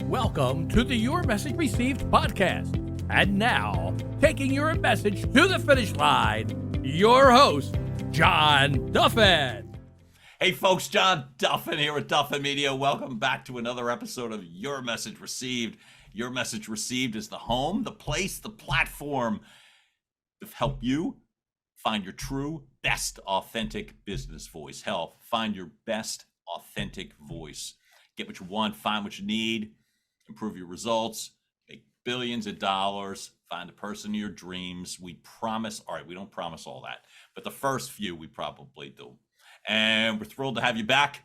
Welcome to the Your Message Received podcast. And now, taking your message to the finish line, your host, John Duffin. Hey folks, John Duffin here with Duffin Media. Welcome back to another episode of Your Message Received. Your Message Received is the home, the place, the platform to help you find your true, best, authentic business voice. Hell, find your best, authentic voice. Get what you want, find what you need, improve your results, make billions of dollars, find the person of your dreams. We promise, all right, we don't promise all that, but the first few we probably do. And we're thrilled to have you back.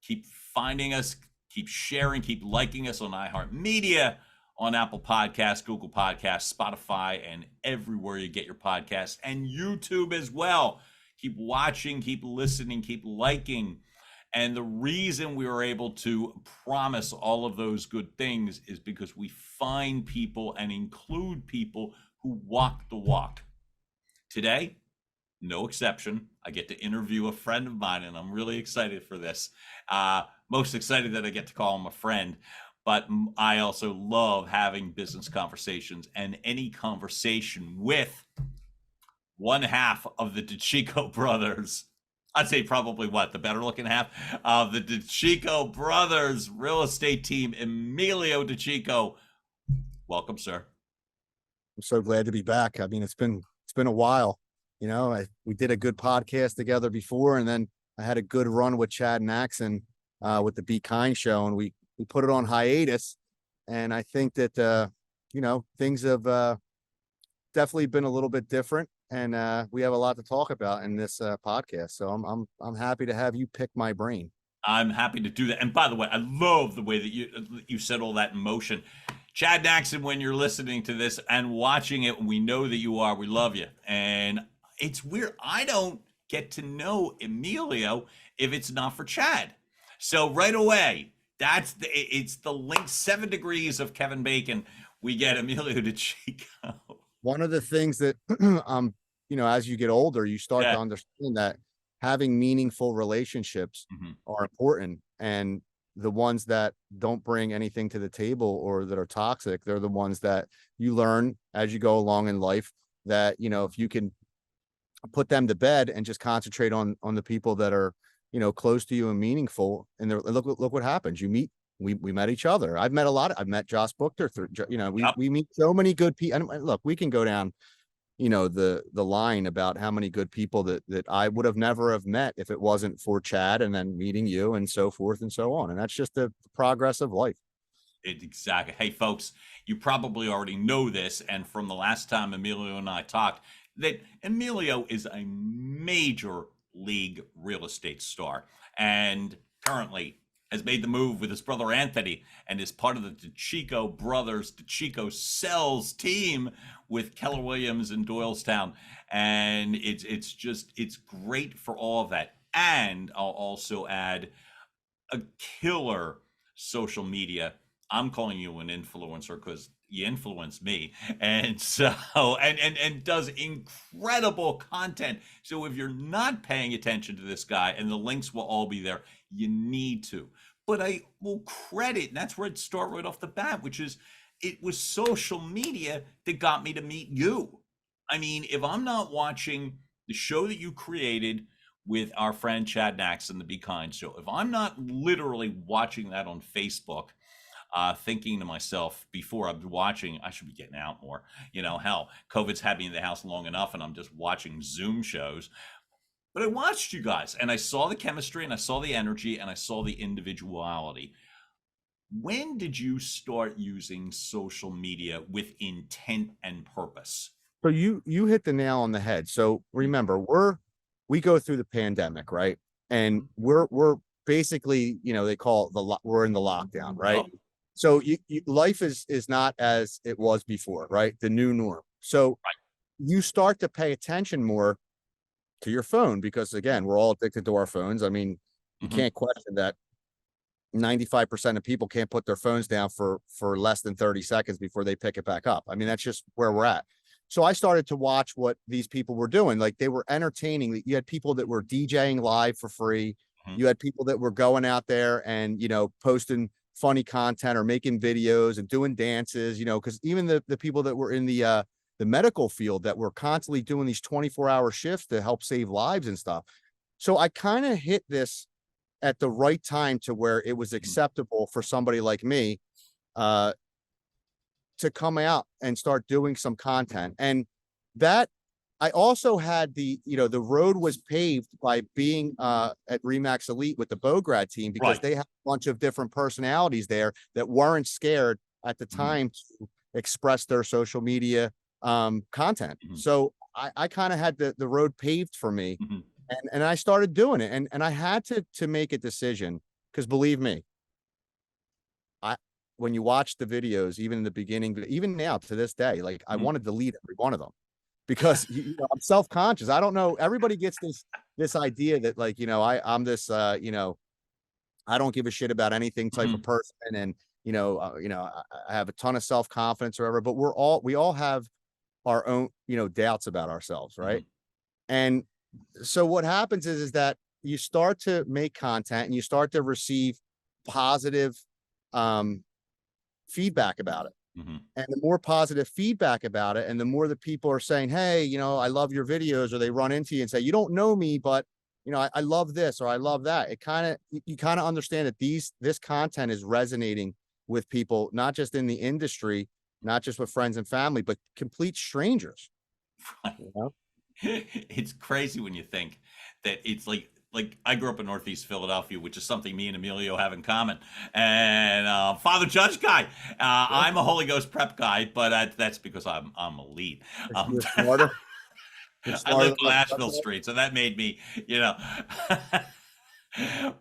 Keep finding us, keep sharing, keep liking us on iHeartMedia, on Apple Podcasts, Google Podcasts, Spotify, and everywhere you get your podcasts, and YouTube as well. Keep watching, keep listening, keep liking. And the reason we were able to promise all of those good things is because we find people and include people who walk the walk. Today, no exception, I get to interview a friend of mine, and I'm really excited for this. Most excited that I get to call him a friend, but I also love having business conversations, and any conversation with one half of the DiCicco brothers. I'd say probably the better looking half of the DiCicco Brothers real estate team, Emilio DiCicco. Welcome, sir. I'm so glad to be back. I mean, it's been a while. You know, we did a good podcast together before, and then I had a good run with Chad and Axon with the Be Kind show, and we put it on hiatus. And I think that things have definitely been a little bit different. And we have a lot to talk about in this podcast. So I'm happy to have you pick my brain. I'm happy to do that. And by the way, I love the way that you set all that in motion. Chad Naxon, when you're listening to this and watching it, we know that you are. We love you. And it's weird. I don't get to know Emilio if it's not for Chad. So right away, it's the link 7 degrees of Kevin Bacon. We get Emilio DiCicco. One of the things that, as you get older, you start to understand that having meaningful relationships are important. And the ones that don't bring anything to the table or that are toxic, they're the ones that you learn as you go along in life that, if you can put them to bed and just concentrate on the people that are, close to you and meaningful. And look what happens. We met each other. I've met Josh Buchter through, we meet so many good people. And look, we can go down, the line about how many good people that I would have never have met if it wasn't for Chad and then meeting you and so forth and so on. And that's just the progress of life. Exactly. Hey, folks, you probably already know this. And from the last time Emilio and I talked, that Emilio is a major league real estate star and currently has made the move with his brother Anthony and is part of the DiCicco Brothers DiCicco Sells team with Keller Williams in Doylestown. And it's great for all of that. And I'll also add a killer social media. I'm calling you an influencer because you influence me. And so, and does incredible content. So if you're not paying attention to this guy, and the links will all be there, you need to. But I will credit, and that's where I'd start right off the bat, which is it was social media that got me to meet you. I mean, if I'm not watching the show that you created with our friend Chad Naxon, the Be Kind show, if I'm not literally watching that on Facebook, thinking to myself before I'm watching, I should be getting out more. Hell, COVID's had me in the house long enough and I'm just watching Zoom shows. But I watched you guys and I saw the chemistry and I saw the energy and I saw the individuality. When did you start using social media with intent and purpose? So you hit the nail on the head. So remember, we go through the pandemic, right? And we're basically, they call it we're in the lockdown, right? Oh. So life is not as it was before, right? The new norm. So you start to pay attention more to your phone because, again, we're all addicted to our phones. I mean, you can't question that 95% of people can't put their phones down for less than 30 seconds before they pick it back up. I mean, that's just where we're at. So I started to watch what these people were doing. Like, they were entertaining. You had people that were DJing live for free. You had people that were going out there and, posting funny content or making videos and doing dances, you know, because even the people that were in the medical field that were constantly doing these 24-hour shifts to help save lives and stuff. So I kind of hit this at the right time to where it was acceptable for somebody like me to come out and start doing some content. And that I also had the road was paved by being at Remax Elite with the Bograd team, because they had a bunch of different personalities there that weren't scared at the time to express their social media content. So I kind of had the road paved for me, and I started doing it, and I had to make a decision, because believe me, when you watch the videos, even in the beginning, even now to this day, like I want to delete every one of them, because I'm self-conscious. I don't know. Everybody gets this idea that, like, I'm this I don't give a shit about anything type of person, and I have a ton of self-confidence or whatever. But we all have our own doubts about ourselves, right? And so what happens is that you start to make content and you start to receive positive feedback about it. And the more positive feedback about it, and the more that people are saying, hey, I love your videos, or they run into you and say, you don't know me, but I love this, or I love that. You kind of understand that this content is resonating with people, not just in the industry, not just with friends and family, but complete strangers. It's crazy when you think that it's like I grew up in Northeast Philadelphia, which is something me and Emilio have in common. And Father Judge guy, I'm a Holy Ghost prep guy, but that's because I'm elite. You're smarter. I lived on Asheville Street, so that made me,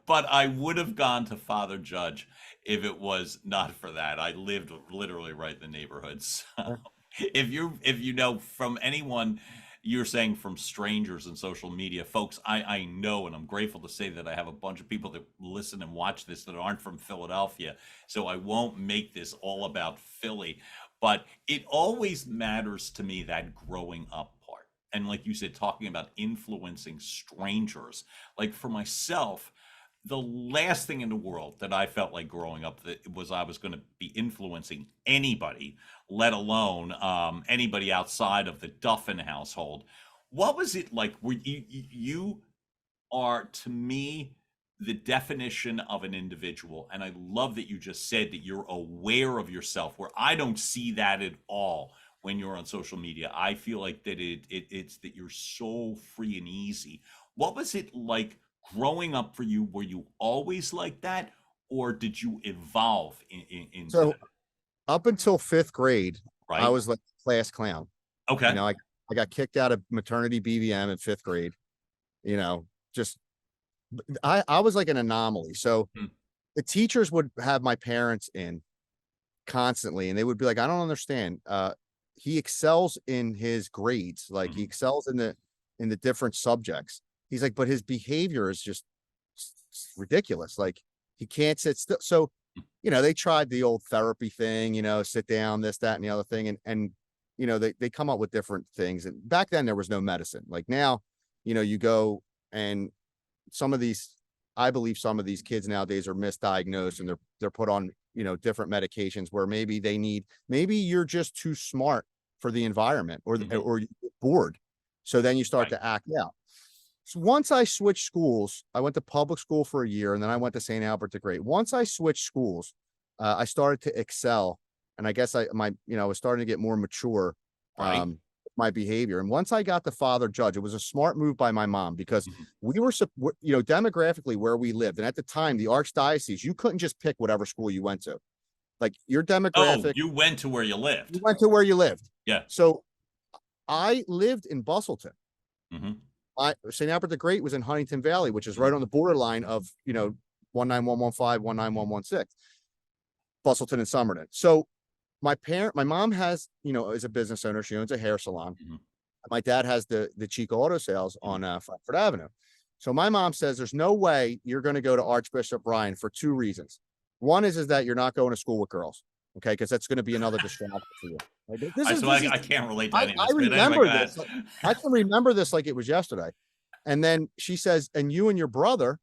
But I would have gone to Father Judge if it was not for that. I lived literally right in the neighborhood. So if you know from anyone, you're saying from strangers and social media, folks, I know, and I'm grateful to say that I have a bunch of people that listen and watch this that aren't from Philadelphia. So I won't make this all about Philly, but it always matters to me, that growing up part. And like you said, talking about influencing strangers, like for myself, the last thing in the world that I felt like growing up that was I was going to be influencing anybody, let alone anybody outside of the Duffin household. What was it like? Were you are, to me, the definition of an individual. And I love that you just said that you're aware of yourself, where I don't see that at all when you're on social media. I feel like that it's that you're so free and easy. What was it like growing up for you? Were you always like that, or did you evolve in so that? Up until 5th grade, right, I was like class clown. Okay. I got kicked out of maternity BVM in 5th grade. Just I was like an anomaly. So the teachers would have my parents in constantly, and they would be like, I don't understand. He excels in his grades, like he excels in the different subjects. He's like, but his behavior is just ridiculous. Like he can't sit still. So, they tried the old therapy thing, sit down, this, that, and the other thing. And they come up with different things. And back then there was no medicine. Like now, you go, and I believe some of these kids nowadays are misdiagnosed, and they're put on, different medications where maybe you're just too smart for the environment, or you're bored. So then you start to act out. So once I switched schools, I went to public school for a year, and then I went to St. Albert the Great. Once I switched schools, I started to excel, and I guess I was starting to get more mature, my behavior. And once I got to Father Judge, it was a smart move by my mom, because we were, demographically where we lived, and at the time, the Archdiocese, you couldn't just pick whatever school you went to. Like your demographic. Oh, you went to where you lived. You went to where you lived. Yeah. So I lived in Bustleton. St. Albert the Great was in Huntington Valley, which is right on the borderline of 19115, 19116, Bustleton and Somerton. So my mom has, is a business owner. She owns a hair salon. My dad has the DiCicco Auto Sales on Frankfurt Avenue. So my mom says there's no way you're going to go to Archbishop Ryan for 2 reasons. One is that you're not going to school with girls. Okay, because that's going to be another distraction for you. Like, I can't relate to any of this. I remember this. I can remember this like it was yesterday. And then she says, and you and your brother,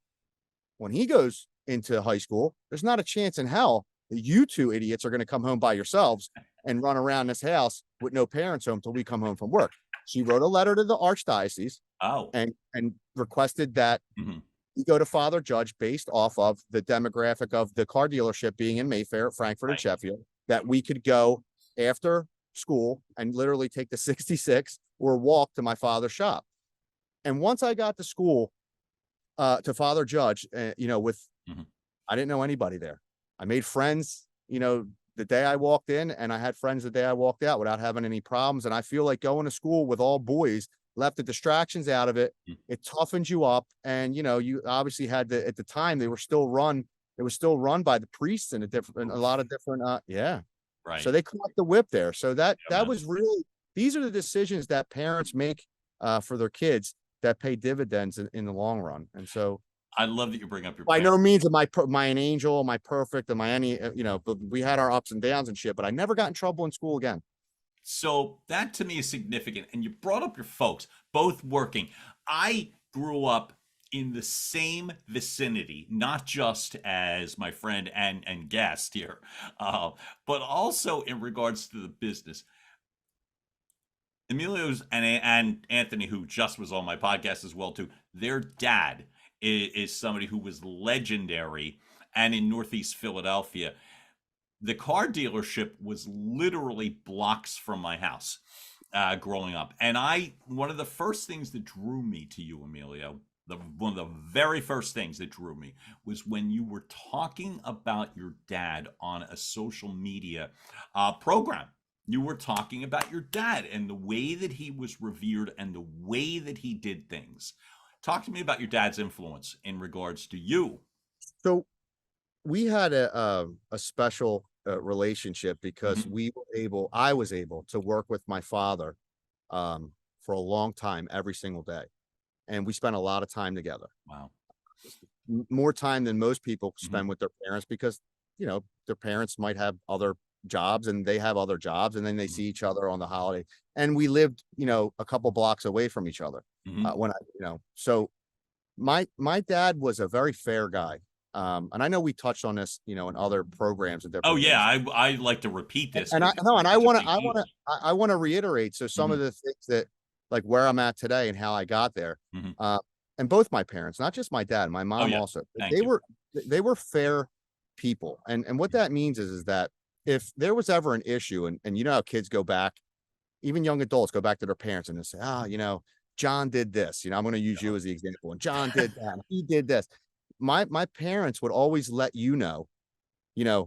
when he goes into high school, there's not a chance in hell that you two idiots are going to come home by yourselves and run around this house with no parents home till we come home from work. She wrote a letter to the archdiocese and requested that we go to Father Judge based off of the demographic of the car dealership being in Mayfair, Frankfurt, and Sheffield, that we could go after school and literally take the 66 or walk to my father's shop. And once I got to school, to Father Judge, you know, I didn't know anybody there. I made friends, you know, the day I walked in, and I had friends the day I walked out without having any problems. And I feel like going to school with all boys left the distractions out of it. It toughens you up. And, you know, you obviously had to, at the time, it was still run by the priests and a lot of different, Right. So they caught the whip there. So that was really, these are the decisions that parents make for their kids that pay dividends in the long run. And so I love that you bring up your by no means am I an angel, am I perfect, am I any, you know, but we had our ups and downs and shit, but I never got in trouble in school again. So that to me is significant. And you brought up your folks both working. I grew up in the same vicinity, not just as my friend and guest here, but also in regards to the business. Emilio's and Anthony, who just was on my podcast as well too, their dad is somebody who was legendary. And in Northeast Philadelphia, the car dealership was literally blocks from my house growing up. And one of the first things that drew me to you, Emilio, one of the very first things that drew me was when you were talking about your dad on a social media program. You were talking about your dad and the way that he was revered and the way that he did things. Talk to me about your dad's influence in regards to you. So we had a special relationship because I was able to work with my father for a long time, every single day. And we spent a lot of time together. Wow. More time than most people spend with their parents because, you know, their parents might have other jobs and they have other jobs, and then they see each other on the holiday. And we lived, you know, a couple blocks away from each other so my dad was a very fair guy. And I know we touched on this, you know, in other programs. I like to repeat this. And I want to reiterate. So some of the things that, like where I'm at today and how I got there, and both my parents, not just my dad, my mom also, they were fair people. And what that means is that if there was ever an issue, and you know how kids go back, even young adults go back to their parents and they say, you know, John did this, you know, I'm going to use you as the example, and John did that, he did this. My parents would always let you know,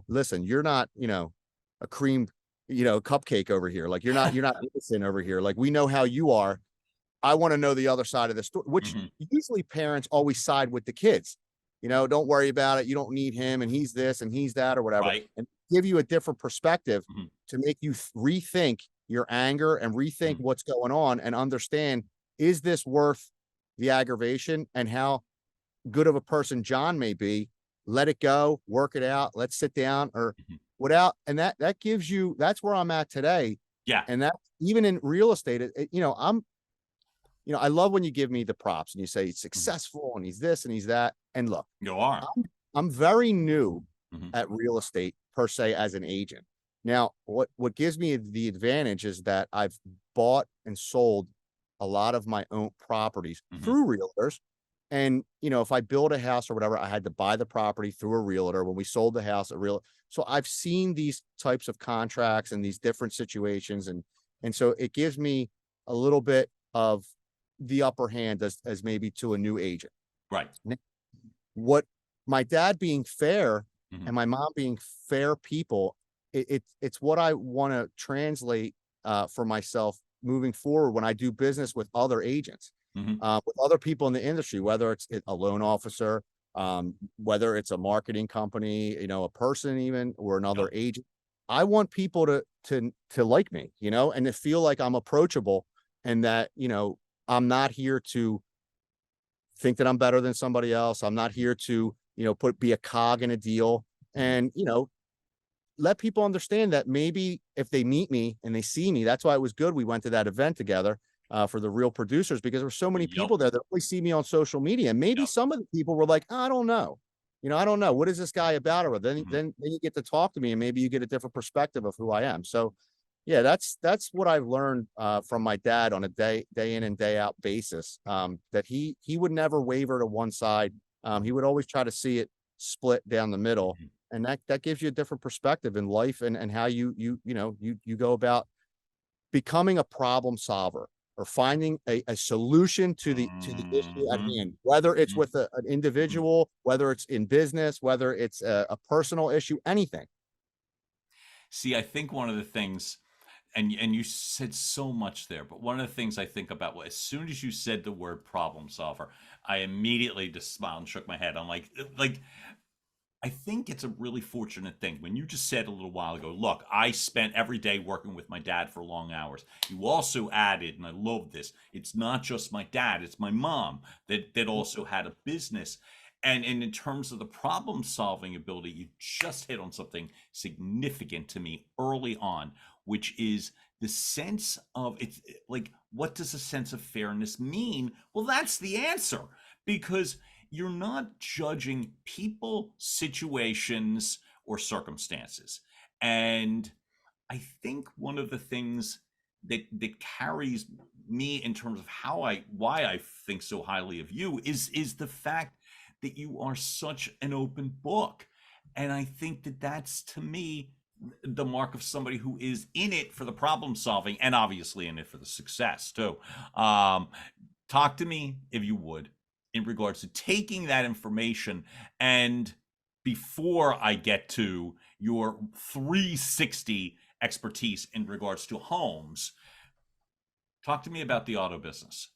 listen, you're not, you know, a cream, you know, cupcake over here. Like you're not innocent over here. Like we know how you are. I want to know the other side of the story, which usually parents always side with the kids. You know, don't worry about it. You don't need him, and he's this and he's that or whatever. Right. And give you a different perspective to make you rethink your anger and rethink what's going on and understand, is this worth the aggravation, and how good of a person John may be? Let it go, work it out. Let's sit down or without. And that gives you, that's where I'm at today. Yeah. And that even in real estate, I love when you give me the props and you say he's successful and he's this and he's that. And look, you are. I'm very new at real estate per se as an agent. Now, what gives me the advantage is that I've bought and sold a lot of my own properties through realtors. And, you know, if I build a house or whatever, I had to buy the property through a realtor. When we sold the house, so I've seen these types of contracts and these different situations. And so it gives me a little bit of the upper hand as maybe to a new agent. Right. What my dad being fair and my mom being fair people, it's what I want to translate for myself moving forward when I do business with other agents, with other people in the industry, whether it's a loan officer, whether it's a marketing company, you know, a person even, or another agent. I want people to like me, you know, and to feel like I'm approachable, and that, you know, I'm not here to think that I'm better than somebody else. I'm not here to, you know, be a cog in a deal, and, you know, let people understand that maybe if they meet me and they see me, that's why it was good we went to that event together for the real producers, because there were so many people there that only see me on social media. And maybe some of the people were like, I don't know. I don't know. What is this guy about? Or then, Mhm. then you get to talk to me and maybe you get a different perspective of who I am. So yeah, that's what I've learned from my dad on a day in and day out basis. That he would never waver to one side. He would always try to see it split down the middle, Mhm. and that gives you a different perspective in life and how you go about becoming a problem solver or finding a solution to the issue at Mhm. hand, whether it's Mhm. with an Mhm. individual, whether it's in business, whether it's a personal issue, anything. See, I think one of the things, and you said so much there, but one of the things I think about, well, as soon as you said the word problem solver, I immediately just smiled and shook my head. I'm like I think it's a really fortunate thing when you just said a little while ago, look, I spent every day working with my dad for long hours. You also added, and I love this, it's not just my dad, it's my mom that also had a business. And in terms of the problem solving ability, you just hit on something significant to me early on, which is the sense of, it's like, what does a sense of fairness mean? Well, that's the answer, because you're not judging people, situations, or circumstances. And I think one of the things that carries me in terms of why I think so highly of you is the fact that you are such an open book. And I think that that's, to me, the mark of somebody who is in it for the problem solving and obviously in it for the success too. Um, Talk to me, if you would, in regards to taking that information, and before I get to your 360 expertise in regards to homes, talk to me about the auto business.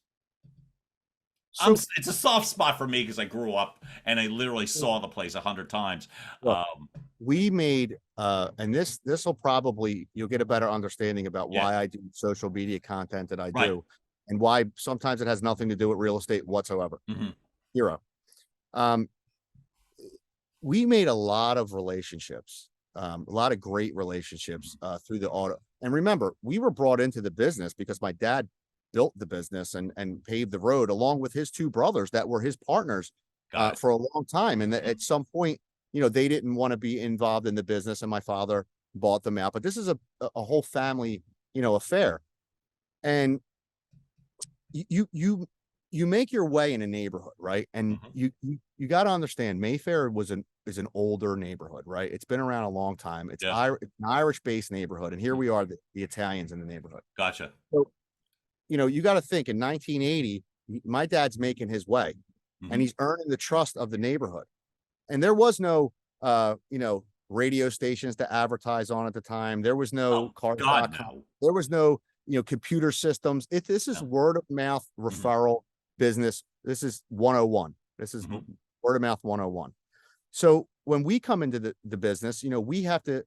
So It's a soft spot for me because I grew up and I literally saw the place 100 times. look, Um, we made and this will probably you'll get a better understanding about yeah, why I do social media content that I right. do and why sometimes it has nothing to do with real estate whatsoever. Hmm. Zero. Um, we made a lot of relationships, a lot of great relationships through the auto. And remember, we were brought into the business because my dad built the business and paved the road along with his two brothers that were his partners Got it. for a long time. And Mhm. at some point, they didn't want to be involved in the business, and my father bought them out. But this is a whole family, affair. And you make your way in a neighborhood, right? And Mhm. you got to understand Mayfair is an older neighborhood, right? It's been around a long time. Yeah, It's an Irish-based neighborhood, and here mhm. we are, the Italians in the neighborhood. Gotcha. So, you got to think in 1980, my dad's making his way, and Hmm. he's earning the trust of the neighborhood. And there was no, radio stations to advertise on at the time. There was no Oh, God, cars.com. no. There was no, computer systems. This is No. word of mouth Hmm. referral business. This is 101. This is Hmm. word of mouth 101. So when we come into the business, we have to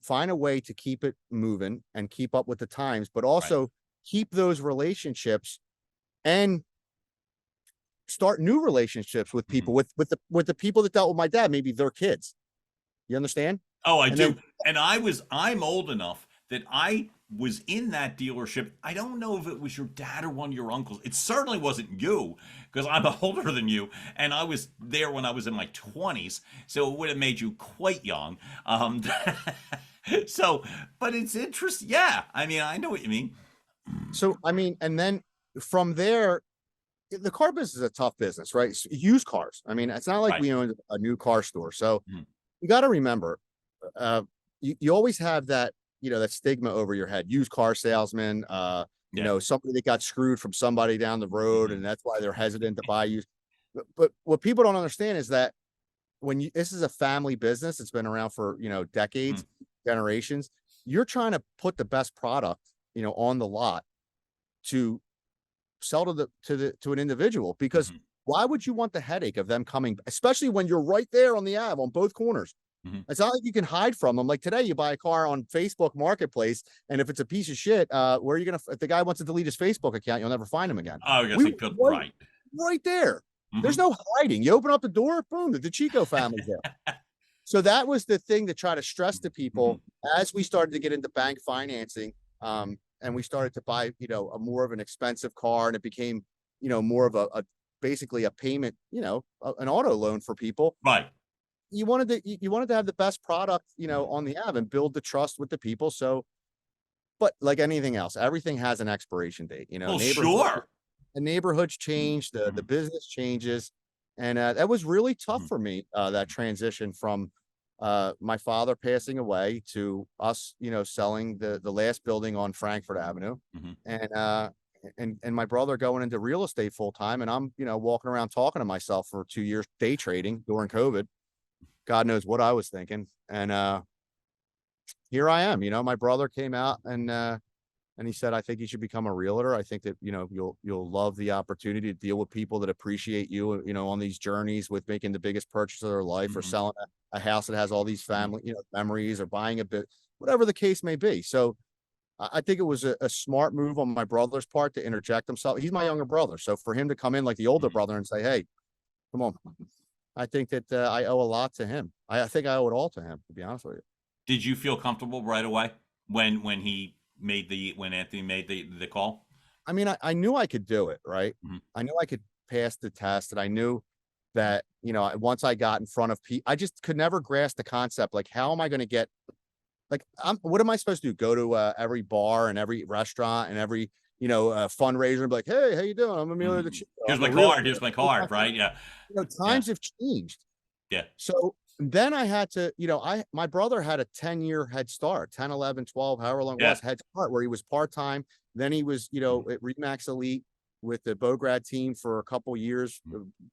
find a way to keep it moving and keep up with the times, but Right. also keep those relationships and start new relationships with Mhm. people with the people that dealt with my dad, maybe their kids. You understand? Oh, I And then do. And I'm old enough that I was in that dealership. I don't know if it was your dad or one of your uncles. It certainly wasn't you because I'm older than you. And I was there when I was in my 20s. So it would have made you quite young. Um, so, but it's interesting. Yeah. I mean, I know what you mean. so I mean, and then from there, the car business is a tough business, right? Used cars. I mean, it's not like Right. we own a new car store. So Mhm. you got to remember, uh, you always have that, that stigma over your head. Used car salesman, Yeah. somebody that got screwed from somebody down the road, Hmm. and that's why they're hesitant to buy used. But what people don't understand is that this is a family business, it's been around for, Hmm. decades, generations. You're trying to put the best product, on the lot to sell to an individual, because Hmm. why would you want the headache of them coming, especially when you're right there on the Ave on both corners? Hmm. It's not like you can hide from them. Like today, you buy a car on Facebook Marketplace, and if it's a piece of shit, where are you gonna? If the guy wants to delete his Facebook account, you'll never find him again. Oh, I guess We he were could. right, Right. right there. There's Hmm. no hiding. You open up the door, boom, the DiCicco family's there. So that was the thing to try to stress to Hmm. people as we started to get into bank financing, and we started to buy, a more of an expensive car, and it became, more of a basically a payment, an auto loan for people. Right. you wanted to have the best product, on the app and build the trust with the people. So, but like anything else, everything has an expiration date, Well, sure. the neighborhoods change, the business changes. And that was really tough for me, that transition from my father passing away to us, selling the last building on Frankfurt Avenue. And my brother going into real estate full time. And I'm, walking around talking to myself for 2 years, day trading during COVID. God knows what I was thinking. And here I am. My brother came out and he said, I think you should become a realtor. I think that, you'll love the opportunity to deal with people that appreciate you, on these journeys with making the biggest purchase of their life, or selling a house that has all these family, memories, or buying a bit, whatever the case may be. So I think it was a smart move on my brother's part to interject himself. He's my younger brother. So for him to come in like the older brother and say, hey, come on, I think that I owe a lot to him. I think I owe it all to him, to be honest with you. Did you feel comfortable right away when Anthony made the call? I mean, I knew I could do it, right? I knew I could pass the test, and I knew that, once I got in front of people, I just could never grasp the concept. Like, how am I going to get, like, what am I supposed to do? Go to every bar and every restaurant and every, fundraiser and be like, hey, how you doing? I'm Emilio DiCicco. Here's my card, right? Yeah. Times have changed. Yeah. So then I had to, my brother had a 10-year head start, 10, 11, 12, however long it was, head start, where he was part-time. Then he was, at Remax Elite with the Bograd team for a couple years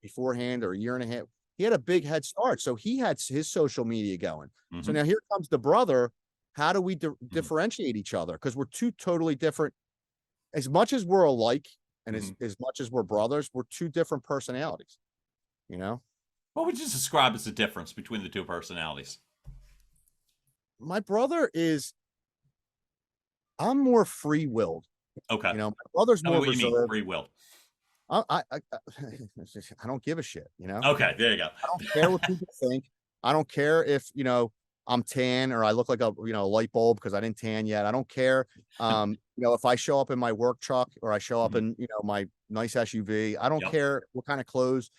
beforehand, or a year and a half. He had a big head start. So he had his social media going. So now here comes the brother. How do we differentiate each other? Because we're two totally different. As much as we're alike, and as much as we're brothers, we're two different personalities, What would you describe as the difference between the two personalities? My brother I'm more free-willed. Okay. My brother's more what reserved. You mean free-willed? I don't give a shit, Okay, there you go. I don't care what people think. I don't care if, I'm tan or I look like a, light bulb because I didn't tan yet. I don't care. If I show up in my work truck, or I show up in, my nice SUV, I don't care what kind of clothes.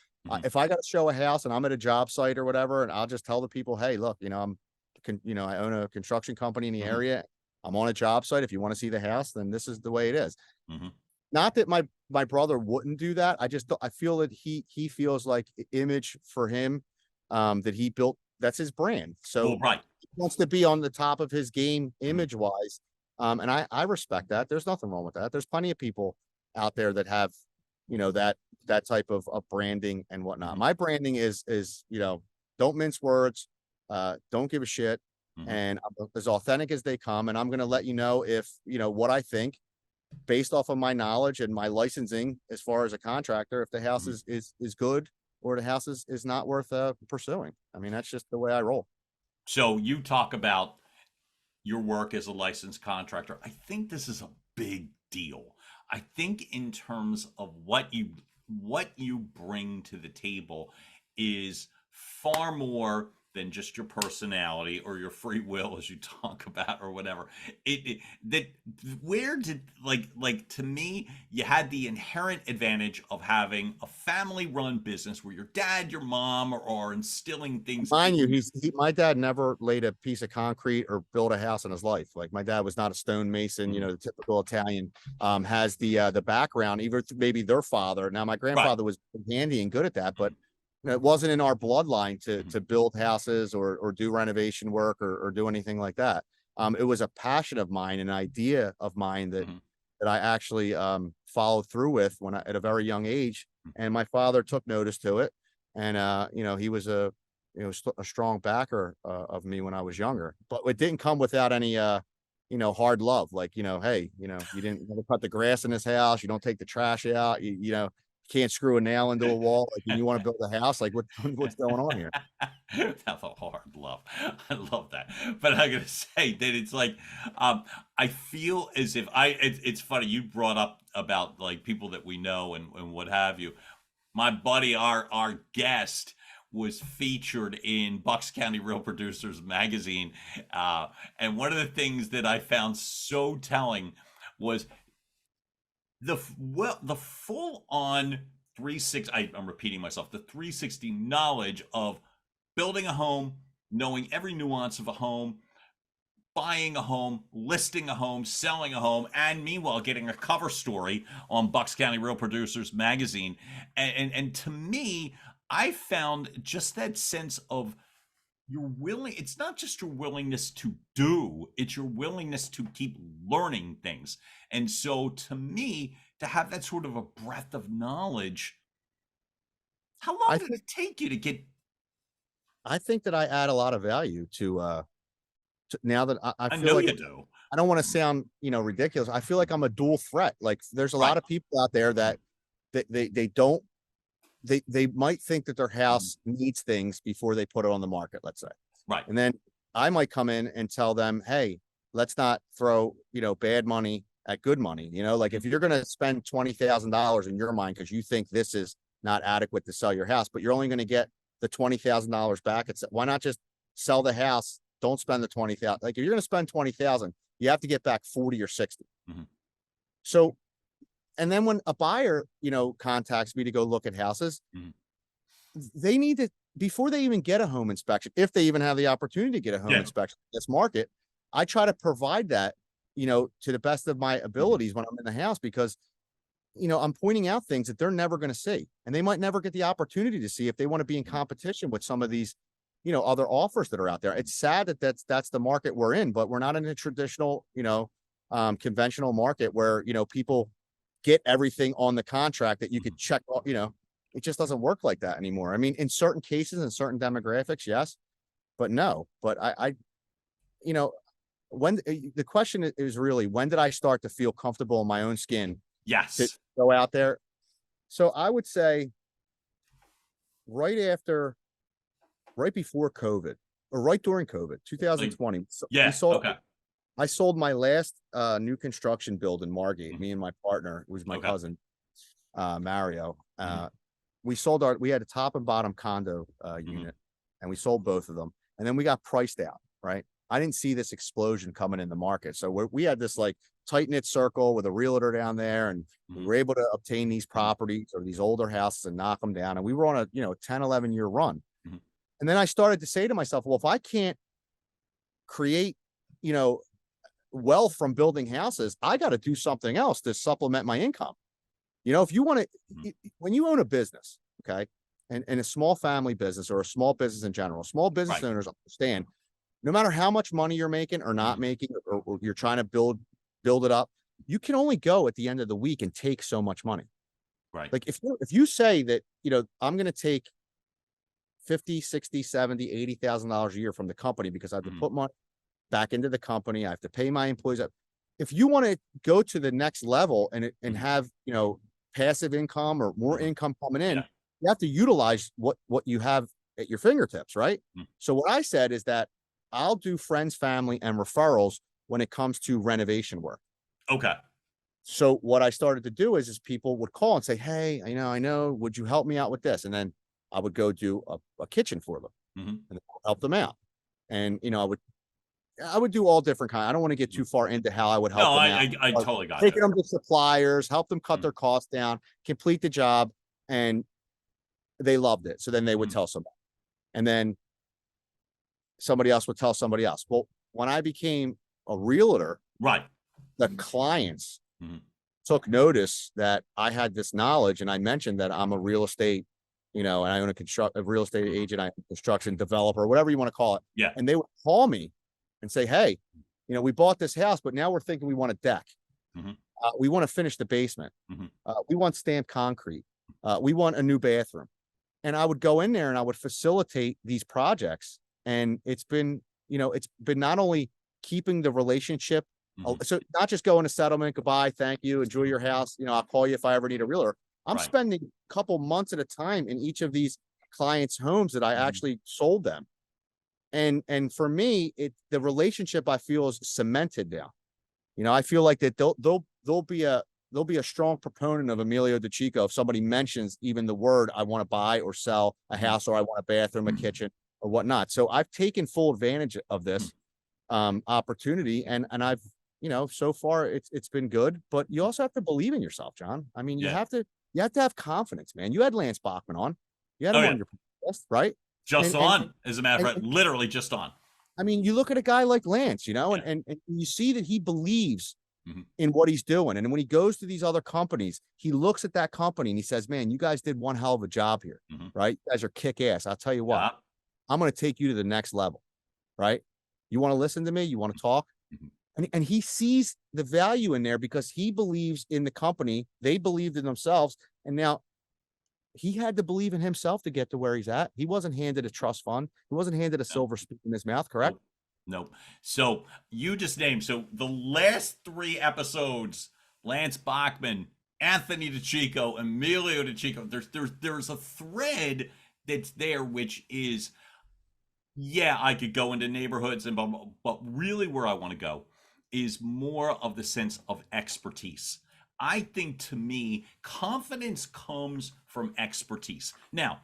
If I got to show a house and I'm at a job site or whatever, and I'll just tell the people, hey, look, I own a construction company in the area. I'm on a job site. If you want to see the house, then this is the way it is. Not that my brother wouldn't do that. I feel that he feels like image for him, that he built, that's his brand. So he wants to be on the top of his game image wise. And I respect that. There's nothing wrong with that. There's plenty of people out there that have, that type of branding and whatnot. My branding is, don't mince words, don't give a shit. And I'm as authentic as they come. And I'm going to let you know if, what I think based off of my knowledge and my licensing as far as a contractor, if the house is good, or the house is not worth pursuing. I mean, that's just the way I roll. So you talk about your work as a licensed contractor. I think this is a big deal. I think in terms of what you bring to the table is far more than just your personality or your free will, as you talk about, or whatever. To me, you had the inherent advantage of having a family-run business where your dad, your mom are instilling things. Mind you, my dad never laid a piece of concrete or built a house in his life. Like, my dad was not a stone-mason, the typical Italian, has the background, even maybe their father. Now, my grandfather was handy and good at that, but it wasn't in our bloodline to build houses or do renovation work or do anything like that. It was a passion of mine, an idea of mine that I actually followed through with at a very young age. And my father took notice to it. And, he was a strong backer of me when I was younger, but it didn't come without any, hard love. Like, hey, you didn't never cut the grass in this house. You don't take the trash out. You can't screw a nail into a wall. Like, when you want to build a house, like what's going on here? That's a hard love. I love that. But I'm gonna say that it's like, I feel as if it's funny. You brought up about like people that we know and what have you. My buddy, our guest, was featured in Bucks County Real Producers magazine, and one of the things that I found so telling was the full on 360. I'm repeating myself. The 360 knowledge of building a home, knowing every nuance of a home, buying a home, listing a home, selling a home, and meanwhile getting a cover story on Bucks County Real Producers magazine. And to me, I found just that sense of it's not just your willingness to do, it's your willingness to keep learning things. And so to me, to have that sort of a breadth of knowledge, how long did it take you to get? I think that I add a lot of value to now that I feel know like you do. I don't want to sound, ridiculous. I feel like I'm a dual threat. Like there's a lot of people out there that they don't, they might think that their house needs things before they put it on the market, let's say. Right. And then I might come in and tell them, hey, let's not throw, bad money at good money. Like if you're going to spend $20,000 in your mind because you think this is not adequate to sell your house, but you're only going to get the $20,000 back, why not just sell the house? Don't spend the 20,000. Like if you're going to spend 20,000, you have to get back 40 or 60. So, and then when a buyer, contacts me to go look at houses, they need to, before they even get a home inspection, if they even have the opportunity to get a home inspection in this market, I try to provide that, to the best of my abilities when I'm in the house, because, I'm pointing out things that they're never going to see, and they might never get the opportunity to see if they want to be in competition with some of these, other offers that are out there. It's sad that that's the market we're in, but we're not in a traditional, conventional market where, people get everything on the contract that you could check, it just doesn't work like that anymore. I mean, in certain cases, in certain demographics, yes, but no. But I when the question is really, when did I start to feel comfortable in my own skin? Yes. To go out there. So I would say right before COVID, or right during COVID, 2020. I sold my last new construction build in Margate, me and my partner, who was my cousin, Mario. We had a top and bottom condo unit, and we sold both of them. And then we got priced out, right? I didn't see this explosion coming in the market. So we had this like tight knit circle with a realtor down there, and we were able to obtain these properties or these older houses and knock them down. And we were on a 10, 11 year run. And then I started to say to myself, well, if I can't create, wealth from building houses, I got to do something else to supplement my income. If you want to, when you own a business, okay, and a small family business or a small business in general, small business owners understand, no matter how much money you're making or not making, or you're trying to build it up, you can only go at the end of the week and take so much money. Right. Like if you say that, I'm going to take 50, 60, 70, $80,000 a year from the company because I have to put money back into the company, I have to pay my employees. If you want to go to the next level and have, passive income or more income coming in, you have to utilize what you have at your fingertips, right? So what I said is that I'll do friends, family, and referrals when it comes to renovation work. Okay. So what I started to do is people would call and say, hey, I know, would you help me out with this? And then I would go do a kitchen for them and help them out. And, I would do all different kinds. I don't want to get too far into how I would help them out. I totally got taking them to suppliers, help them cut their costs down, complete the job, and they loved it. So then they would tell somebody, and then somebody else would tell somebody else. Well, when I became a realtor, the clients took notice that I had this knowledge, and I mentioned that I'm a real estate, and I own a real estate agent, I'm a construction developer, whatever you want to call it. Yeah. And they would call me and say, hey, we bought this house, but now we're thinking we want a deck. We want to finish the basement. We want stamped concrete. We want a new bathroom. And I would go in there and I would facilitate these projects. And it's been not only keeping the relationship, so not just going to settlement, goodbye, thank you, enjoy your house. I'll call you if I ever need a realtor. I'm spending a couple months at a time in each of these clients' homes that I actually sold them. And for me, the relationship I feel is cemented now. I feel like that they'll be a strong proponent of Emilio DiCicco if somebody mentions even the word I want to buy or sell a house, or I want a bathroom, a kitchen, or whatnot. So I've taken full advantage of this opportunity, and I've so far it's been good. But you also have to believe in yourself, John. I mean, you have to have confidence, man. You had Lance Bachman on. You had him on your list, right? Just on, as a matter of fact, literally just on. I mean, you look at a guy like Lance, and you see that he believes in what he's doing. And when he goes to these other companies, he looks at that company and he says, man, you guys did one hell of a job here, right? You guys are kick ass. I'll tell you what, I'm going to take you to the next level, right? You want to listen to me? You want to talk? And he sees the value in there because he believes in the company. They believed in themselves. And now he had to believe in himself to get to where he's at. He wasn't handed a trust fund. He wasn't handed a silver spoon in his mouth, correct? Nope. So you just named, so the last 3 episodes, Lance Bachman, Anthony DiCicco, Emilio DiCicco, there's a thread that's there, which is, yeah, I could go into neighborhoods and but really where I want to go is more of the sense of expertise. I think, to me, confidence comes from expertise. Now,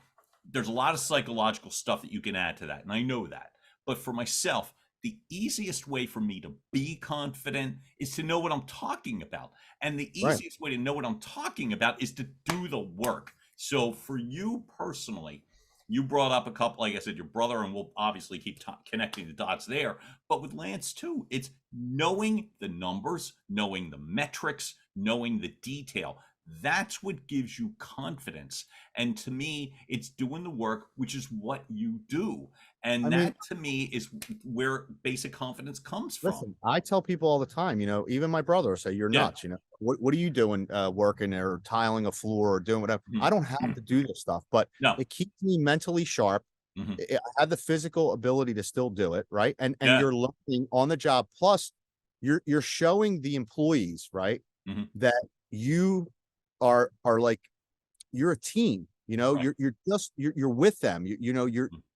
there's a lot of psychological stuff that you can add to that, and I know that. But for myself, the easiest way for me to be confident is to know what I'm talking about. And the easiest way to know what I'm talking about is to do the work. So for you personally, you brought up a couple, like I said, your brother, and we'll obviously keep connecting the dots there. But with Lance too, it's knowing the numbers, knowing the metrics, knowing the detail. That's what gives you confidence. And to me, it's doing the work, which is what you do. And that, to me, is where basic confidence comes from. Listen, I tell people all the time, even my brother will say, you're nuts. What are you doing, working or tiling a floor or doing whatever? I don't have to do this stuff, but it keeps me mentally sharp. I have the physical ability to still do it, right? And you're learning on the job. Plus, you're showing the employees, right, that you are like, you're a team. You're with them.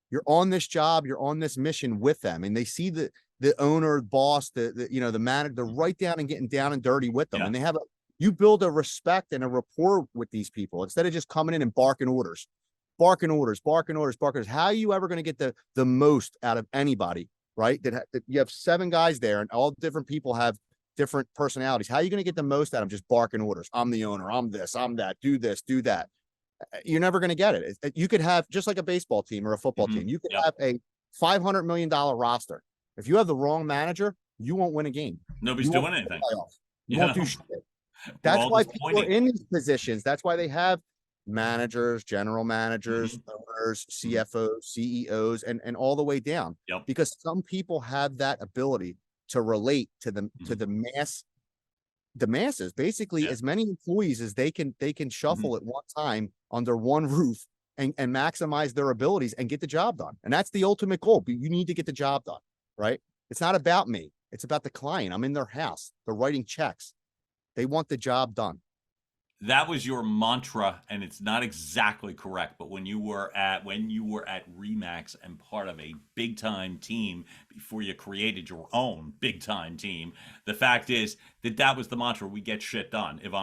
You're on this job, you're on this mission with them, and they see the owner, boss, the manager, they're right down and getting down and dirty with them. And they have you build a respect and a rapport with these people instead of just coming in and barking orders. How are you ever going to get the most out of anybody, right? That you have 7 guys there and all different people have different personalities. How are you going to get the most out of them just barking orders? I'm the owner, I'm this, I'm that, do this, do that. You're never going to get it. You could have, just like a baseball team or a football team, you could have a $500 million roster. If you have the wrong manager, you won't win a game. Nobody's doing anything. You won't do shit. That's why people are in these positions. That's why they have managers, general managers, owners, CFOs, CEOs, and all the way down. Because some people have that ability to relate to the masses, basically as many employees as they can shuffle at one time under one roof and maximize their abilities and get the job done. And that's the ultimate goal. But you need to get the job done, right? It's not about me. It's about the client. I'm in their house. They're writing checks. They want the job done. That was your mantra, and it's not exactly correct. But when you were at Remax and part of a big time team before you created your own big time team, the fact is that was the mantra: we get shit done. If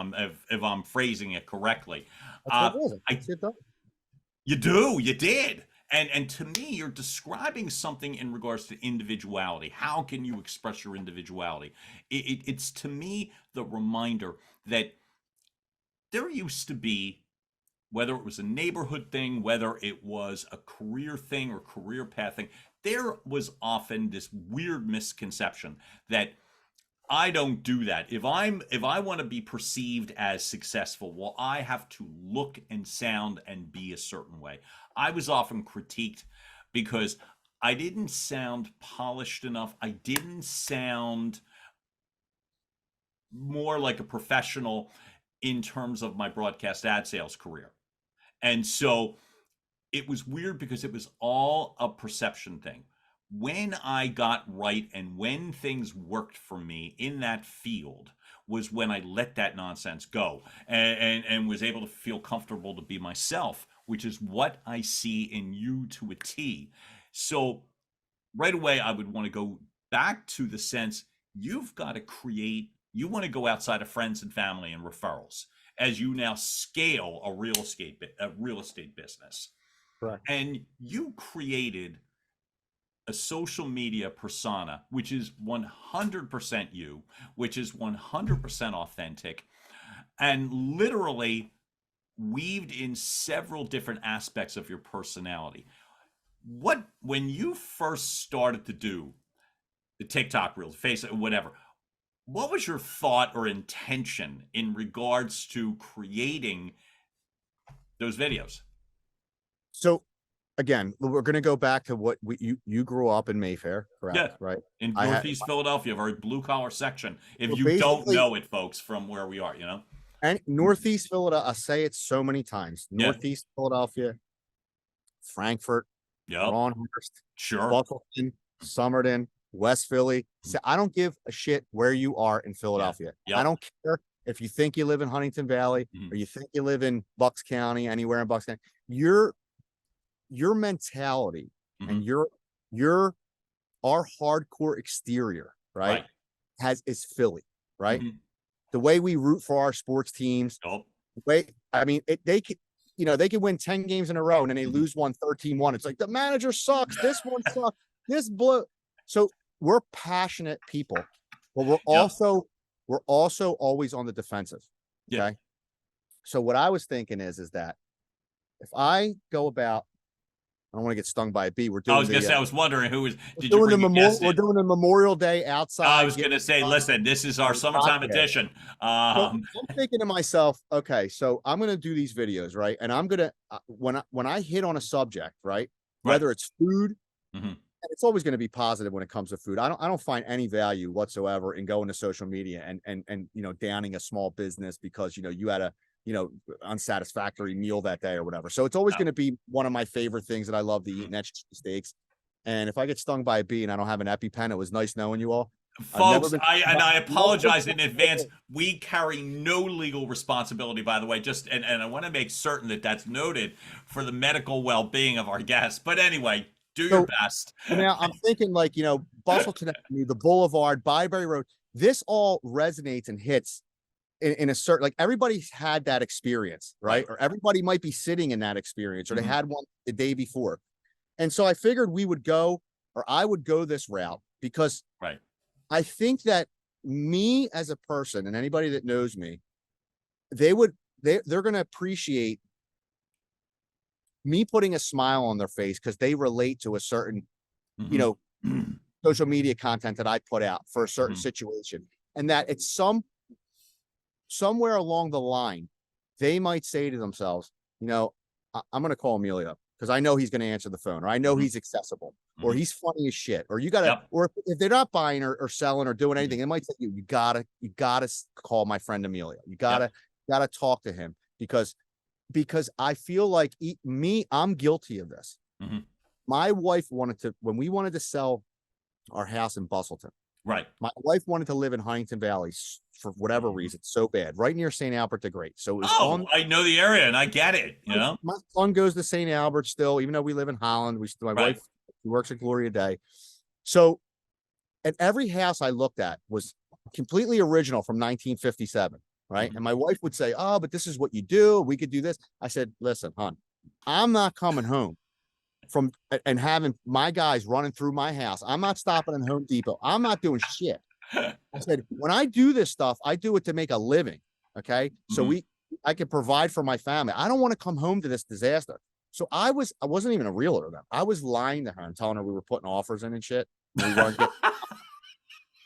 I'm phrasing it correctly, you did. And to me, you're describing something in regards to individuality. How can you express your individuality? It's to me the reminder that there used to be, whether it was a neighborhood thing, whether it was a career thing or career path thing, there was often this weird misconception that I don't do that. If I want to be perceived as successful, well, I have to look and sound and be a certain way. I was often critiqued because I didn't sound polished enough. I didn't sound more like a professional in terms of my broadcast ad sales career. And so it was weird because it was all a perception thing. When I got right and when things worked for me in that field was when I let that nonsense go and was able to feel comfortable to be myself, which is what I see in you to a T. So right away, I would want to go back to the sense you've got to create. You want to go outside of friends and family and referrals as you now scale a real estate business. Correct. And you created a social media persona, which is 100% you, which is 100% authentic, and literally weaved in several different aspects of your personality. when you first started to do the TikTok reels, Facebook, whatever, what was your thought or intention in regards to creating those videos? So again, we're going to go back to what you grew up in Mayfair, correct? Yeah, Right. in Northeast Philadelphia, very blue collar section. If So you don't know it, folks, from where we are, and Northeast Philadelphia, I say it so many times. Yeah. Northeast Philadelphia, Frankfurt, Yep. Ronhurst, Sure. Buckleton, Somerton, West Philly. So I don't give a shit where you are in Philadelphia. Yep. I don't care if you think you live in Huntington Valley or you think you live in Bucks County, anywhere in Bucks County. Your mentality and our hardcore exterior, right? Is Philly, right? The way we root for our sports teams, the way, I mean, they could, they could win 10 games in a row and then they lose one 13-1. It's like the manager sucks. This one sucks. This blew. So we're passionate people, but we're also always on the defensive. Okay. So what I was thinking is that if I go about, I don't want to get stung by a bee. We're doing. I was gonna say. I was wondering who was. We're doing the Memorial Day outside. I was gonna say, listen, this is our summertime edition. So I'm thinking to myself, okay, so I'm gonna do these videos, right? And I'm gonna when I hit on a subject, right? Whether it's food, and it's always going to be positive when it comes to food. I don't find any value whatsoever in going to social media and downing a small business because you had a unsatisfactory meal that day or whatever. So it's always going to be one of my favorite things that I love to eat, and that's steaks. And if I get stung by a bee and I don't have an EpiPen, it was nice knowing you all. Folks, I apologize in advance. We carry no legal responsibility, by the way, and I want to make certain that that's noted for the medical well-being of our guests. But anyway, do your best. Now I'm thinking Bustleton Avenue, the Boulevard, Byberry Road, this all resonates and hits in a certain, everybody's had that experience, right? Or everybody might be sitting in that experience, or they had one the day before. And so I figured I would go this route because I think that me as a person and anybody that knows me, they're going to appreciate me putting a smile on their face because they relate to a certain, social media content that I put out for a certain situation. And that it's somewhere along the line, they might say to themselves, I'm going to call Emilio up because I know he's going to answer the phone, or I know he's accessible, or he's funny as shit, or you got to, or if they're not buying or selling or doing anything, they might say you gotta call my friend Emilio. You gotta talk to him because I feel like I'm guilty of this. My wife when we wanted to sell our house in Bustleton, my wife wanted to live in Huntington Valley for whatever reason so bad, right near St. Albert the Great. So it was I know the area and I get it. My son goes to St. Albert still, even though we live in Holland. My wife works at Gloria Day. So, and every house I looked at was completely original from 1957. Right. And my wife would say, oh, but this is what you do. We could do this. I said, listen, hon, I'm not coming home and having my guys running through my house. I'm not stopping in Home Depot. I'm not doing shit. I said, when I do this stuff, I do it to make a living. Okay. So I could provide for my family. I don't want to come home to this disaster. So I wasn't even a realtor then. I was lying to her and telling her we were putting offers in and shit. And we weren't getting.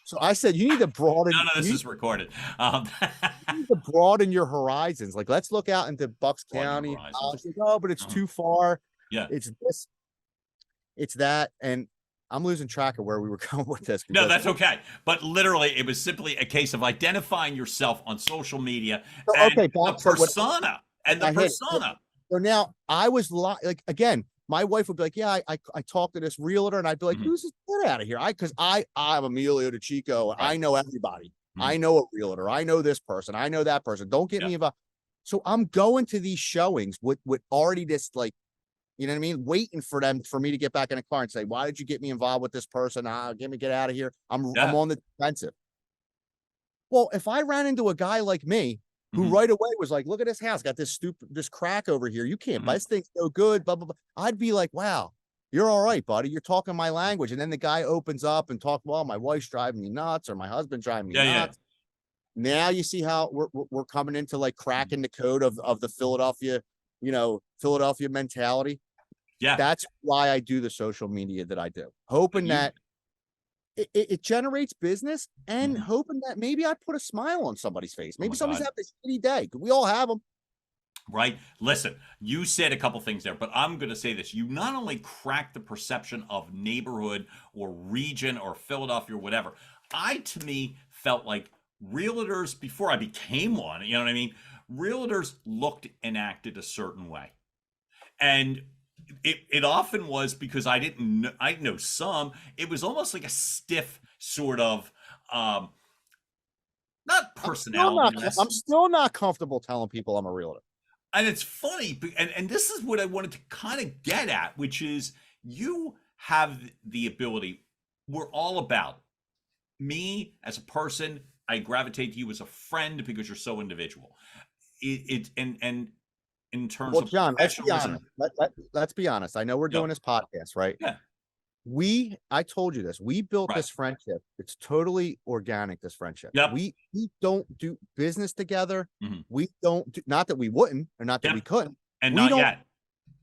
So I said, you need to broaden. None of this is recorded. You need to broaden your horizons. Let's look out into Bucks County. But it's too far. Yeah. It's this, it's that. And I'm losing track of where we were going with this. No, that's okay. But literally, it was simply a case of identifying yourself on social media and the persona. So now I was again, my wife would be like, yeah, I talked to this realtor, and I'd be like, who's this? Get out of here. I'm Emilio DiCicco. I know everybody. I know a realtor. I know this person. I know that person. Don't get me involved. So I'm going to these showings with already this, you know what I mean? Waiting for me to get back in a car and say, why did you get me involved with this person? Get out of here. I'm on the defensive. Well, if I ran into a guy like me, who right away was like, look at this house, got this crack over here. You can't buy this thing's so good, blah, blah, blah. I'd be like, wow, you're all right, buddy. You're talking my language. And then the guy opens up and talks, well, my wife's driving me nuts, or my husband's driving me nuts. Now you see how we're coming into cracking the code of the Philadelphia, Philadelphia mentality. Yeah. That's why I do the social media that I do, hoping that it generates business and hoping that maybe I put a smile on somebody's face. Maybe somebody's having a shitty day. We all have them. Right? Listen, you said a couple things there, but I'm going to say this. You not only crack the perception of neighborhood or region or Philadelphia or whatever. To me, felt like realtors, before I became one, you know what I mean? Realtors looked and acted a certain way. And it often was because I know some, it was almost like a stiff sort of, not personality. I'm still not comfortable telling people I'm a realtor. And it's funny, and this is what I wanted to kind of get at, which is you have the ability. We're all about me as a person. I gravitate to you as a friend because you're so individual. And in terms of John, let's be honest. Let's be honest. I know we're doing this podcast, right? Yeah. I told you this. We built this friendship. It's totally organic, this friendship. Yep. We don't do business together. We don't do, not that we wouldn't, or not that we couldn't. And not yet.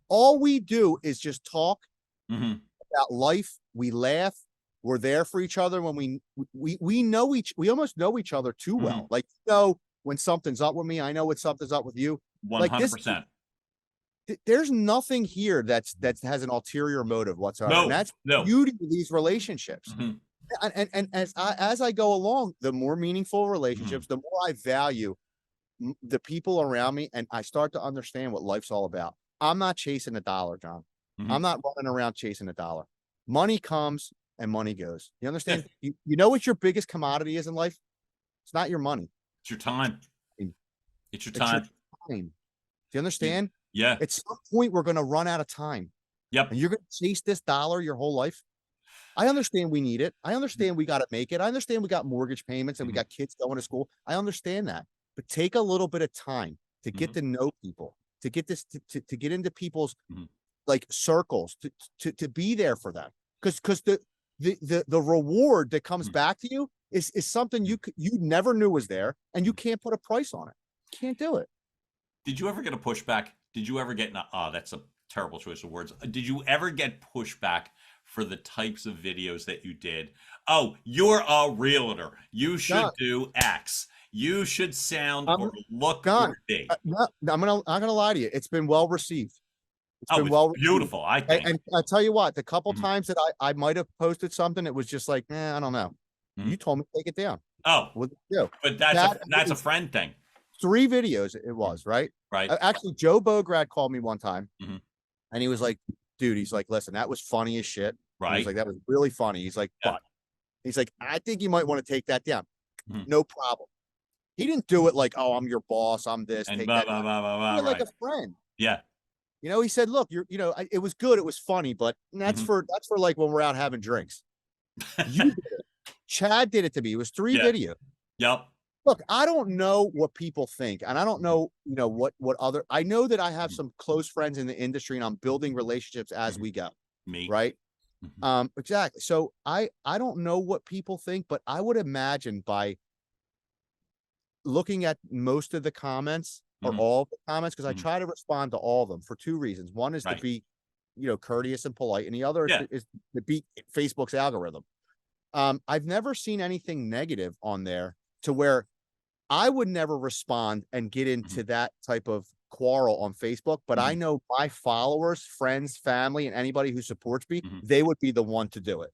All we do is just talk about life. We laugh. We're there for each other when we almost know each other too well. Like, when something's up with me, I know when something's up with you. 100%. There's nothing here that has an ulterior motive whatsoever. No, and that's the beauty of these relationships. And as I go along, the more meaningful relationships, the more I value the people around me, and I start to understand what life's all about. I'm not chasing a dollar, John. I'm not running around chasing a dollar. Money comes and money goes. You understand? You know what your biggest commodity is in life? It's not your money. It's your time. It's your time. Do you understand? Yeah. At some point, we're going to run out of time. Yep. And you're going to chase this dollar your whole life. I understand we need it. I understand we got to make it. I understand we got mortgage payments and we got kids going to school. I understand that. But take a little bit of time to get to know people, to get this, to get into people's like circles, to be there for them. Because the reward that comes back to you is something you never knew was there, and you can't put a price on it. You can't do it. Did you ever get a pushback? Did you ever get, that's a terrible choice of words. Did you ever get pushback for the types of videos that you did? Oh, you're a realtor. You should do X. You should sound or look or be. I'm not gonna lie to you. It's been well received. It's been beautiful, I think. And I tell you what, the couple times that I might have posted something, it was just like, I don't know. You told me to take it down. Oh, what did you do? But that's a friend thing. 3 videos it was, right? Right. Actually, Joe Bograd called me one time, and he was like, dude, he's like, listen, that was funny as shit. Right. He's like, that was really funny. He's like, but he's like, I think you might want to take that down. No problem. He didn't do it like, oh, I'm your boss, I'm this. And take blah, that blah, blah, blah, blah, like a friend. Yeah. You know, he said, look, it was good, it was funny, but that's for like when we're out having drinks. You did it. Chad did it to me. It was 3 videos. Yep. Look, I don't know what people think, and I don't know, what other. I know that I have some close friends in the industry, and I'm building relationships as we go. Me, right? Exactly. So I don't know what people think, but I would imagine by looking at most of the comments or all of the comments, because I try to respond to all of them for 2 reasons. One is to be, courteous and polite, and the other is to beat Facebook's algorithm. I've never seen anything negative on there to where I would never respond and get into that type of quarrel on Facebook, but I know my followers, friends, family, and anybody who supports me, they would be the one to do it,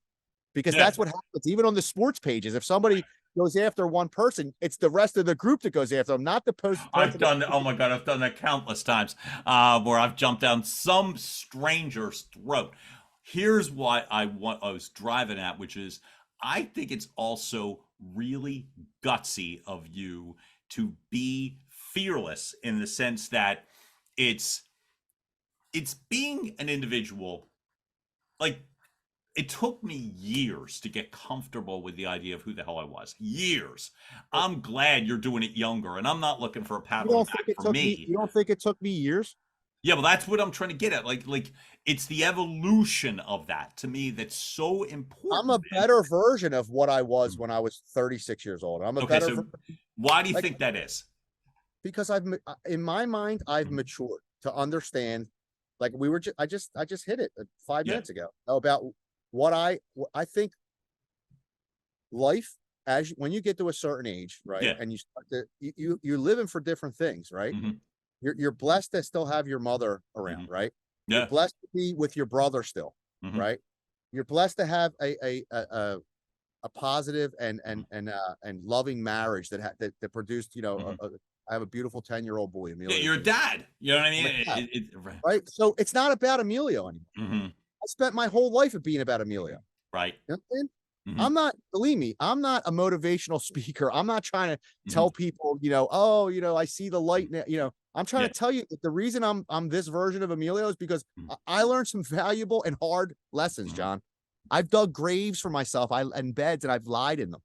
because that's what happens. Even on the sports pages, if somebody goes after one person, it's the rest of the group that goes after them, not the post. I've done that. Oh my God, I've done that countless times, where I've jumped down some stranger's throat. Here's why I was driving at, which is I think it's also really gutsy of you to be fearless, in the sense that it's being an individual. Like, it took me years to get comfortable with the idea of who the hell I was. Years. I'm glad you're doing it younger, and I'm not looking for a pat on the back for me. You don't think it took me years? Yeah, well, that's what I'm trying to get at. Like it's the evolution of that, to me, that's so important. I'm a better version of what I was when I was 36 years old. I'm a better. So why do you think that is? Because in my mind, I've matured to understand, like we were I just hit it 5 minutes ago about what I think life, when you get to a certain age, right? Yeah. And you start to, you're living for different things, right? Mm-hmm. You're blessed to still have your mother around, Mm-hmm. right? Yeah. You're blessed to be with your brother still, Mm-hmm. right? You're blessed to have a positive and loving marriage that produced, I have a beautiful 10-year-old boy, Emilio. Yeah, you're a dad. You know what I mean? Right. So it's not about Emilio anymore. Mm-hmm. I spent my whole life of being about Emilio. Right. You know what I'm saying? Mm-hmm. I'm not, believe me, I'm not a motivational speaker. I'm not trying to tell people, oh, I see the light now, I'm trying to tell you that the reason I'm this version of Emilio is because I learned some valuable and hard lessons, John. I've dug graves for myself and beds, and I've lied in them.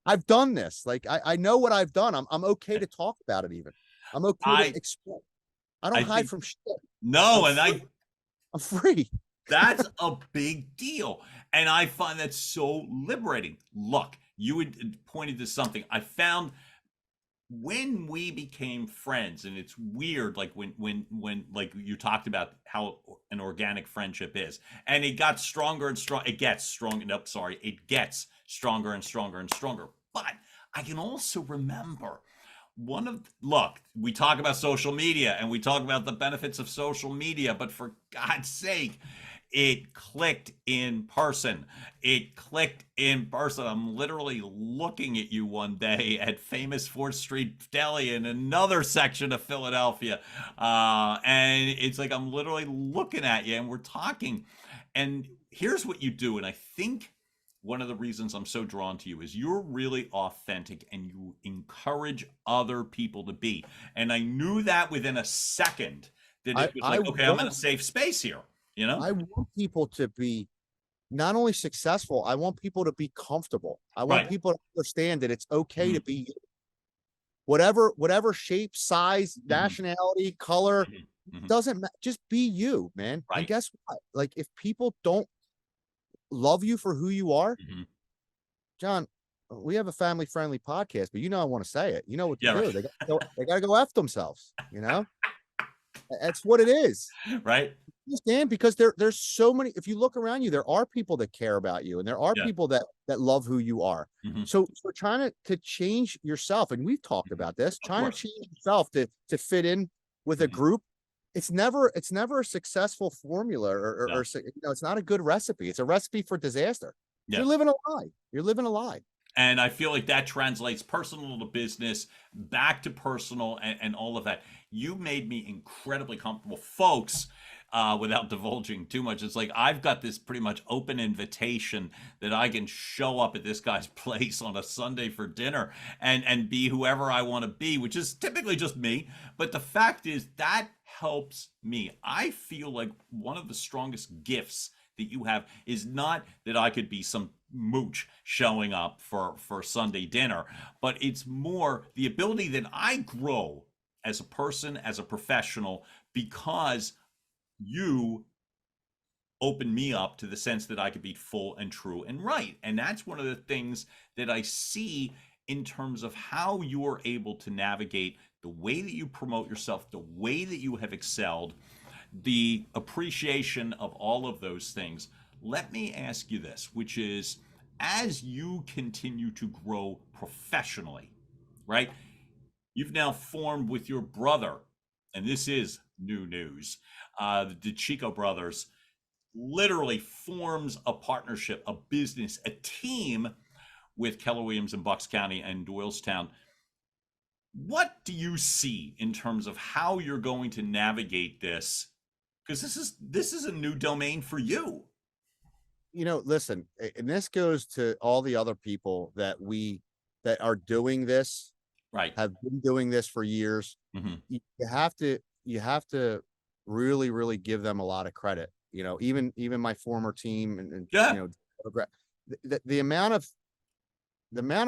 I've done this. Like, I know what I've done. I'm okay to talk about it. Even I'm okay to explain. I don't hide from shit. No, I'm free. That's a big deal. And I find that so liberating. Look, you had pointed to something. I found when we became friends, and it's weird, like when like you talked about how an organic friendship is, and it got stronger and strong. It gets strong. Nope, sorry. It gets stronger and stronger and stronger. But I can also remember look, we talk about social media and we talk about the benefits of social media, but for God's sake, it clicked in person. It clicked in person. I'm literally looking at you one day at famous 4th Street Deli in another section of Philadelphia. And it's like I'm literally looking at you and we're talking. And here's what you do. And I think one of the reasons I'm so drawn to you is you're really authentic and you encourage other people to be. And I knew that within a second that it was like, okay, I'm in a safe space here. I want people to be not only successful, I want people to be comfortable. I want people to understand that it's okay to be whatever shape, size, nationality, color, doesn't matter. Just be you, man. And guess what? Like, if people don't love you for who you are, John, we have a family-friendly podcast, but I want to say it. You know what to do. They got to go F themselves, That's what it is. Right. Understand? Because there's so many, if you look around you, there are people that care about you and there are people that love who you are. So we're trying to change yourself. And we've talked about this, trying to change yourself to fit in with a group. It's never a successful formula or it's not a good recipe. It's a recipe for disaster. You're living a lie. You're living a lie. And I feel like that translates personal to business, back to personal, and all of that. You made me incredibly comfortable, folks. Without divulging too much, it's like I've got this pretty much open invitation that I can show up at this guy's place on a Sunday for dinner and be whoever I want to be, which is typically just me. But the fact is that helps me. I feel like one of the strongest gifts that you have is not that I could be some mooch showing up for Sunday dinner, but it's more the ability that I grow as a person, as a professional, because you open me up to the sense that I could be full and true and right. And that's one of the things that I see in terms of how you are able to navigate the way that you promote yourself, the way that you have excelled, the appreciation of all of those things. Let me ask you this, which is, as you continue to grow professionally, right? You've now formed with your brother, and this is new news, the DiCicco Brothers literally forms a partnership, a business, a team with Keller Williams in Bucks County and Doylestown. What do you see in terms of how you're going to navigate this? Because this is a new domain for you. Listen, and this goes to all the other people that are doing this, right? Have been doing this for years. You have to really, really give them a lot of credit. Even my former team and the amount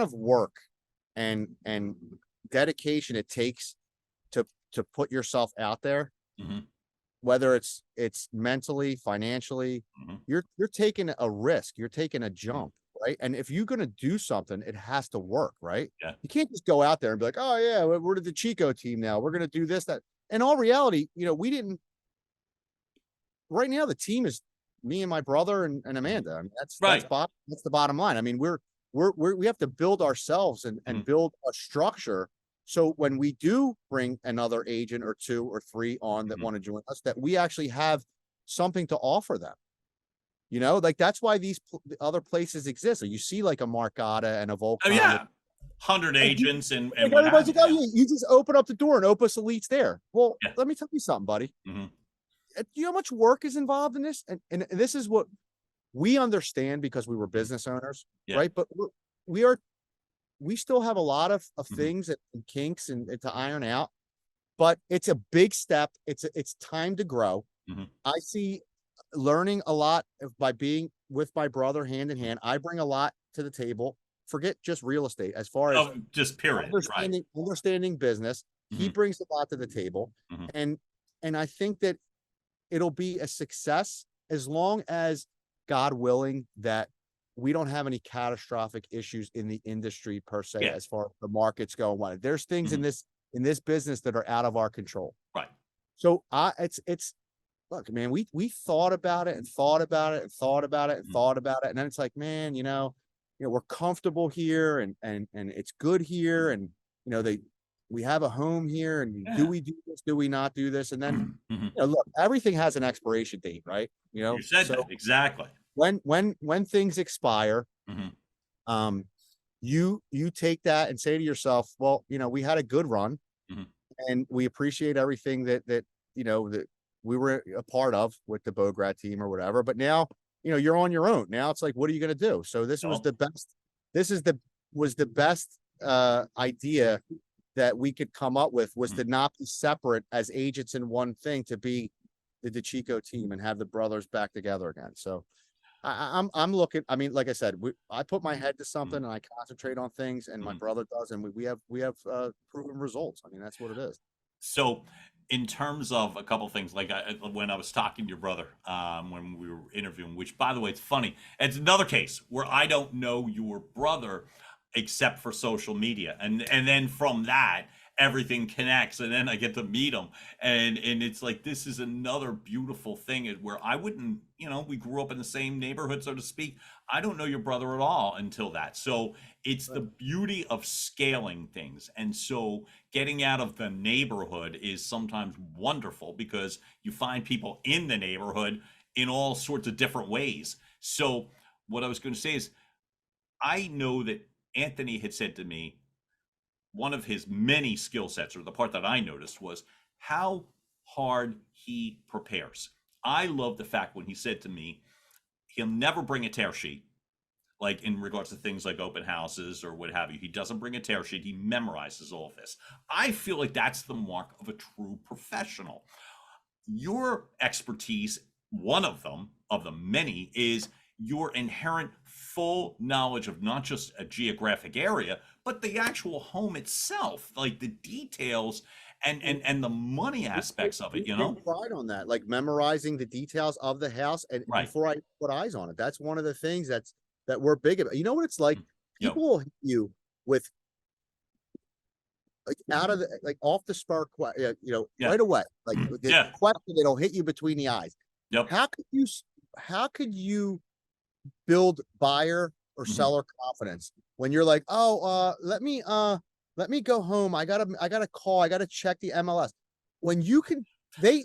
of work and dedication it takes to put yourself out there, whether it's mentally, financially, you're taking a risk, you're taking a jump, right? And if you're going to do something, it has to work, right? You can't just go out there and be like, oh yeah, we're the DiCicco team now, we're going to do this, that. in all reality, we didn't, right now, the team is me and my brother and Amanda. I mean, that's the bottom line. I mean, we have to build ourselves and build a structure. So when we do bring another agent or 2 or 3 on that want to join us, that we actually have something to offer them. Like that's why these other places exist. So you see like a Marcata and a Volcom. Oh yeah. 100 agents and like everybody's like, you just open up the door and Opus Elite's there. Well, let me tell you something, buddy. Do you know how much work is involved in this? And this is what we understand because we were business owners, right? But we still have a lot of things and kinks and to iron out, but it's a big step. It's time to grow. I see learning a lot by being with my brother hand in hand. I bring a lot to the table. Forget just real estate as far as just period. Understanding business. He brings a lot to the table. And I think that it'll be a success as long as, God willing, that we don't have any catastrophic issues in the industry per se, as far as the markets go. There's things in this business that are out of our control. Right. So look, man, we thought about it and thought about it and thought about it and thought about it. And then it's like, man, we're comfortable here and it's good here. And, we have a home here, and do we do this? Do we not do this? And then, look, everything has an expiration date, right? You said that exactly. When things expire, you take that and say to yourself, well, we had a good run, and we appreciate everything that we were a part of with the Bograd team or whatever. But now, you're on your own. Now it's like, what are you going to do? So this was the best. Was the best idea that we could come up with, was to not be separate as agents in one thing, to be the DiCicco team and have the brothers back together again. So I'm looking. I mean, like I said, I put my head to something and I concentrate on things, and my brother does, and we have proven results. I mean, that's what it is. So, in terms of a couple things, like when I was talking to your brother, when we were interviewing, which, by the way, it's funny. It's another case where I don't know your brother except for social media, and then from that everything connects, and then I get to meet him, and it's like, this is another beautiful thing where I wouldn't, we grew up in the same neighborhood, so to speak. I don't know your brother at all until that. So it's the beauty of scaling things. And so getting out of the neighborhood is sometimes wonderful, because you find people in the neighborhood in all sorts of different ways. So what I was going to say is, I know that Anthony had said to me, one of his many skill sets, or the part that I noticed, was how hard he prepares. I love the fact when he said to me, he'll never bring a tear sheet, like in regards to things like open houses or what have you. He doesn't bring a tear sheet. He memorizes all of this. I feel like that's the mark of a true professional. Your expertise, one of them, of the many, is your inherent full knowledge of not just a geographic area, but the actual home itself, like the details and the money aspects of it, Pride on that, like memorizing the details of the house, and before I put eyes on it. That's one of the things that we're big about. You know what it's like? People will hit you with, like, out of the, like, off the spark, right away. Like the question, it'll hit you between the eyes. How could you build buyer or seller confidence when you're like, let me go home, I gotta call, I gotta check the MLS? When you can, they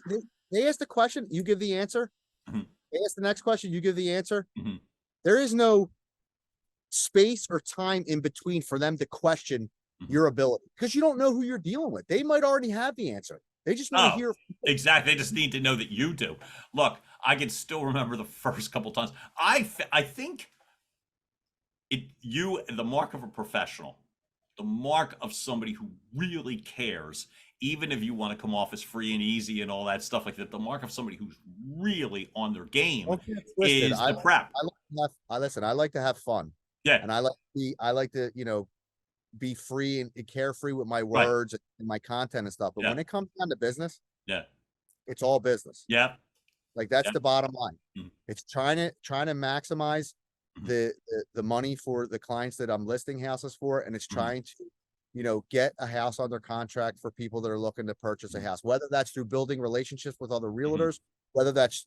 ask the question, you give the answer. They ask the next question, you give the answer. There is no space or time in between for them to question your ability, because you don't know who you're dealing with. They might already have the answer. They just want to hear. Exactly. They just need to know that you do. Look, I can still remember the first couple times. I think the mark of a professional, the mark of somebody who really cares, even if you want to come off as free and easy and all that stuff like that, the mark of somebody who's really on their game is the prep. I like to have fun. Yeah. And I like to, be free and carefree with my words and my content and stuff. But when it comes down to business, it's all business. Yeah. Like that's the bottom line. It's trying to maximize the money for the clients that I'm listing houses for. And it's trying to get a house under contract for people that are looking to purchase a house, whether that's through building relationships with other realtors, whether that's,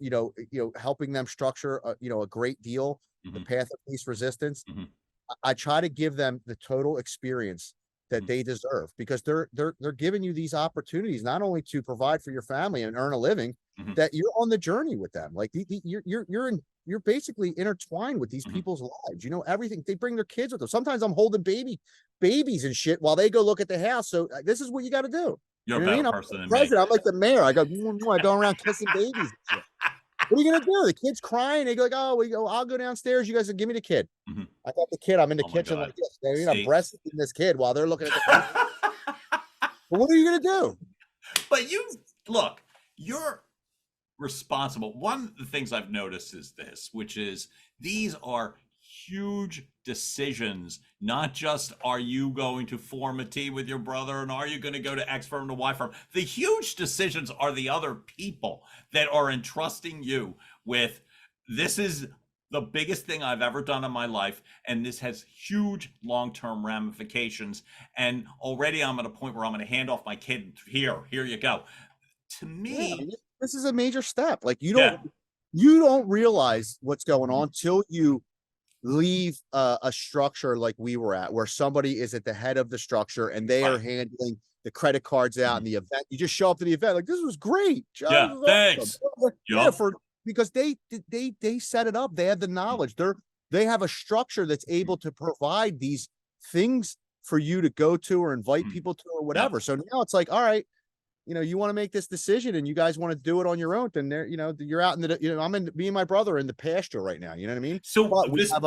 helping them structure a great deal, the path of least resistance. I try to give them the total experience that they deserve, because they're giving you these opportunities, not only to provide for your family and earn a living, that you're on the journey with them. Like you're basically intertwined with these people's lives. Everything. They bring their kids with them. Sometimes I'm holding babies and shit while they go look at the house. So this is what you got to do. You're a better person than me. I'm like the mayor. I go around kissing babies and shit. What are you gonna do? The kid's crying. They go like, "Oh, I'll go downstairs. You guys give me the kid." I got the kid. I'm in the kitchen like this. They're breastfeeding this kid while they're looking at the. But what are you gonna do? But you're responsible. One of the things I've noticed is this, which is these are huge decisions. Not just are you going to form a team with your brother, and are you going to go to X firm to Y firm? The huge decisions are the other people that are entrusting you with. This is the biggest thing I've ever done in my life, and this has huge long-term ramifications. And already I'm at a point where I'm going to hand off my kid. Here you go. To me, this is a major step. Like you don't realize what's going on till you leave a structure like we were at, where somebody is at the head of the structure and they are handling the credit cards out and the event. You just show up to the event like, this was great. John, thanks. Awesome. Because they set it up. They have the knowledge. They have a structure that's able to provide these things for you to go to or invite people to or whatever. So now it's like, all right, you want to make this decision and you guys want to do it on your own, then you're out in the, me and my brother are in the pasture right now. You know what I mean? So we have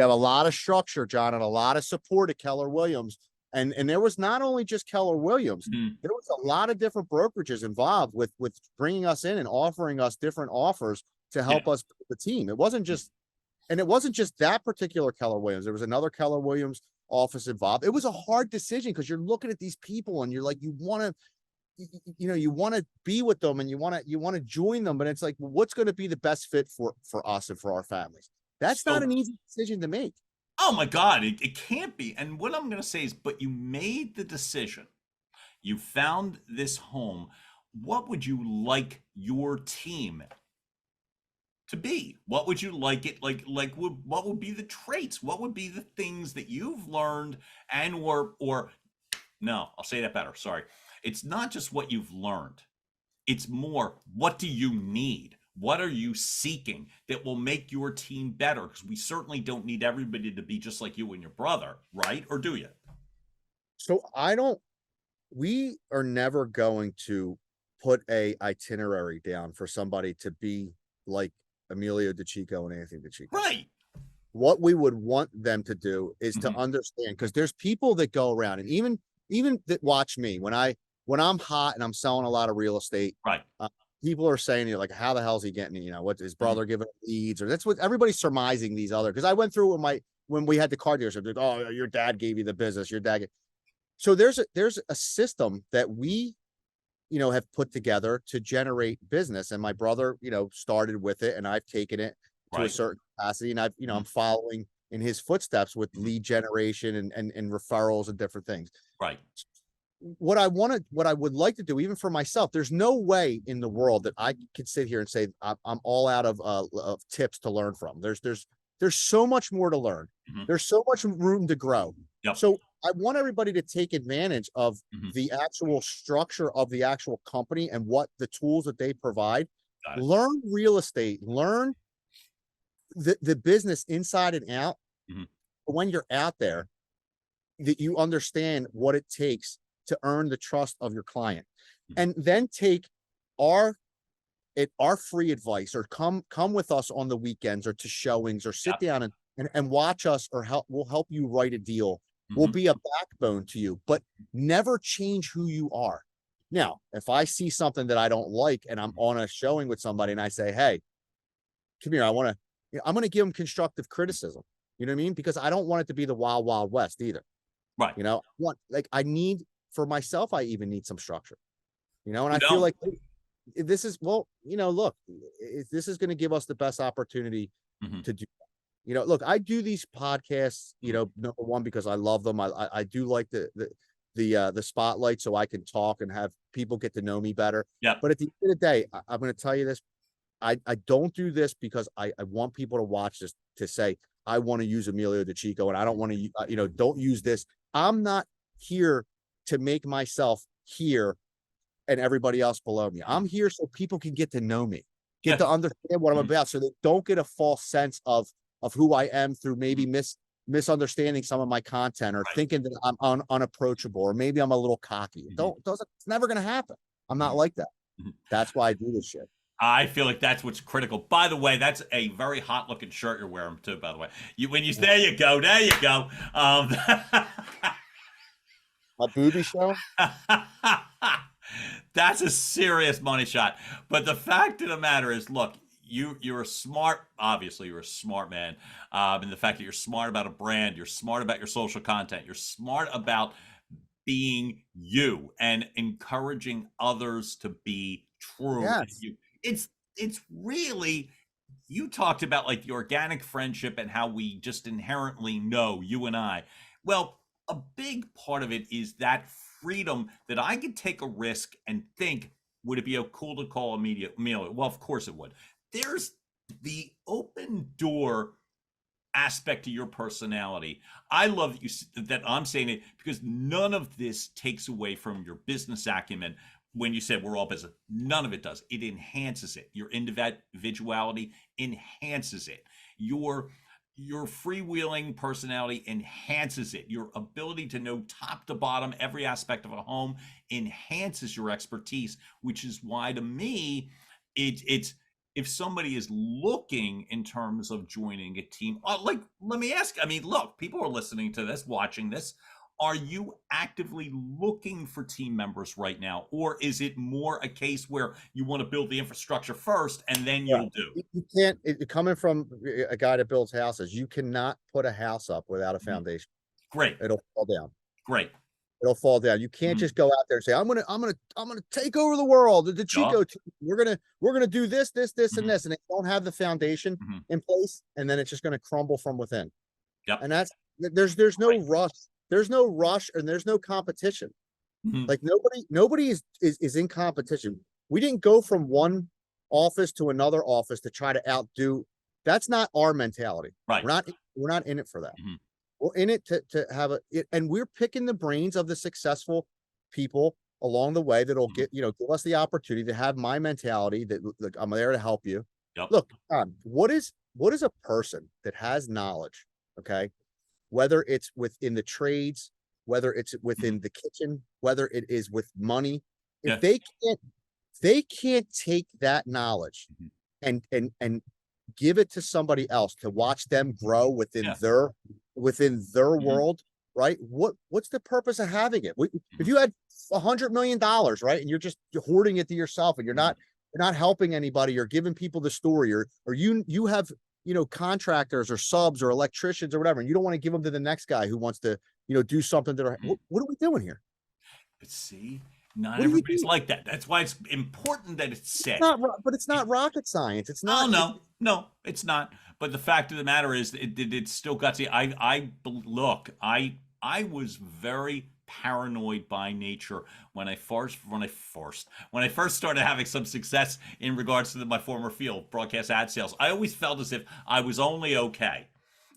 a lot of structure, John, and a lot of support at Keller Williams. And there was not only just Keller Williams, there was a lot of different brokerages involved with bringing us in and offering us different offers to help us build the team. It wasn't just that particular Keller Williams. There was another Keller Williams office involved. It was a hard decision because you're looking at these people and you're like, you want to be with them and you want to join them, but it's like, well, what's going to be the best fit for us and for our families? That's not an easy decision to make. Oh my God, it can't be. And what I'm going to say is, but you made the decision. You found this home. What would you like your team to be? What would you like it like what would be the traits? What would be the things that you've learned or no, I'll say that better. Sorry. It's not just what you've learned. It's more, what do you need? What are you seeking that will make your team better? Because we certainly don't need everybody to be just like you and your brother, right? Or do you? So we are never going to put a itinerary down for somebody to be like Emilio DiCicco and Anthony DiCicco. Right. What we would want them to do is to understand, because there's people that go around and even that watch me when I'm hot and I'm selling a lot of real estate. Right. People are saying, like, how the hell is he getting, what his brother giving leads, or that's what everybody's surmising these other, because I went through when we had the car dealership, like, oh, your dad gave you the business, your dad. So there's a system that we, have put together to generate business. And my brother, started with it, and I've taken it to a certain capacity, and I've, I'm following in his footsteps with lead generation and referrals and different things. Right. What I would like to do, even for myself, there's no way in the world that I could sit here and say I'm all out of tips to learn from. There's so much more to learn. There's so much room to grow. Yep. So I want everybody to take advantage of the actual structure of the actual company and what the tools that they provide. Learn real estate, learn the business inside and out. When you're out there, that you understand what it takes to earn the trust of your client, and then take our free advice, or come with us on the weekends or to showings, or sit down and watch us, or we'll help you write a deal. We'll be a backbone to you, but never change who you are. Now, if I see something that I don't like and I'm on a showing with somebody and I say, hey, come here, I'm going to give them constructive criticism. You know what I mean? Because I don't want it to be the wild, wild west either. Right. I need, for myself, I even need some structure, and I feel like this is, look, this is going to give us the best opportunity to do that. You know, look, I do these podcasts, you know, number one, because I love them. I do like the spotlight, so I can talk and have people get to know me better. Yeah. But at the end of the day, I'm going to tell you this. I don't do this because I want people to watch this to say, I want to use Emilio DiCicco and I don't want to, you know, don't use this. I'm not here to make myself here and everybody else below me. I'm here so people can get to know me, get to understand what I'm about, so they don't get a false sense of who I am through maybe misunderstanding some of my content or thinking that I'm unapproachable or maybe I'm a little cocky. It's never going to happen. I'm not like that. That's why I do this shit. I feel like that's what's critical. By the way, that's a very hot looking shirt you're wearing too, by the way. There you go. My booby show. That's a serious money shot. But the fact of the matter is, look, you're a smart, obviously you're a smart man. And the fact that you're smart about a brand, you're smart about your social content, you're smart about being you and encouraging others to be true. Yes. It's really, you talked about like the organic friendship and how we just inherently know, you and I. Well, a big part of it is that freedom that I could take a risk and think, would it be cool to call Emilio? Well, of course it would. There's the open door aspect to your personality. I love that I'm saying it because none of this takes away from your business acumen. When you said we're all business, none of it does. It enhances it. Your individuality enhances it. Your freewheeling personality enhances it. Your ability to know top to bottom every aspect of a home enhances your expertise, which is why to me, it's if somebody is looking in terms of joining a team, like, let me ask, I mean, look, people are listening to this, watching this. Are you actively looking for team members right now? Or is it more a case where you want to build the infrastructure first and then you'll do? You can't, coming from a guy that builds houses, you cannot put a house up without a foundation. Great. It'll fall down. Great. It'll fall down. You can't just go out there and say, I'm gonna take over the world. The DiCicco team. We're gonna do this, and this, and they don't have the foundation in place, and then it's just gonna crumble from within. Yep. And there's no rush. There's no rush and there's no competition. Like nobody is in competition. We didn't go from one office to another office to try to outdo. That's not our mentality. Right. We're not in it for that. We're in it to have and we're picking the brains of the successful people along the way that'll give us the opportunity to have my mentality that, look, I'm there to help you. Yep. Look, what is a person that has knowledge? Okay. Whether it's within the trades, whether it's within the kitchen, whether it is with money, if they can't take that knowledge and give it to somebody else to watch them grow within their world, right? What's the purpose of having it? If you had $100 million, right, and you're hoarding it to yourself, and you're not helping anybody or giving people the story, or you have contractors or subs or electricians or whatever, and you don't want to give them to the next guy who wants to, do something that what are we doing here? But see, not everybody's like that. That's why it's important that it's said. But it's not rocket science. It's not. No, it's not. But the fact of the matter is, it's still gutsy. I was very paranoid by nature when I first started having some success in regards to my former field, broadcast ad sales. I always felt as if I was only okay.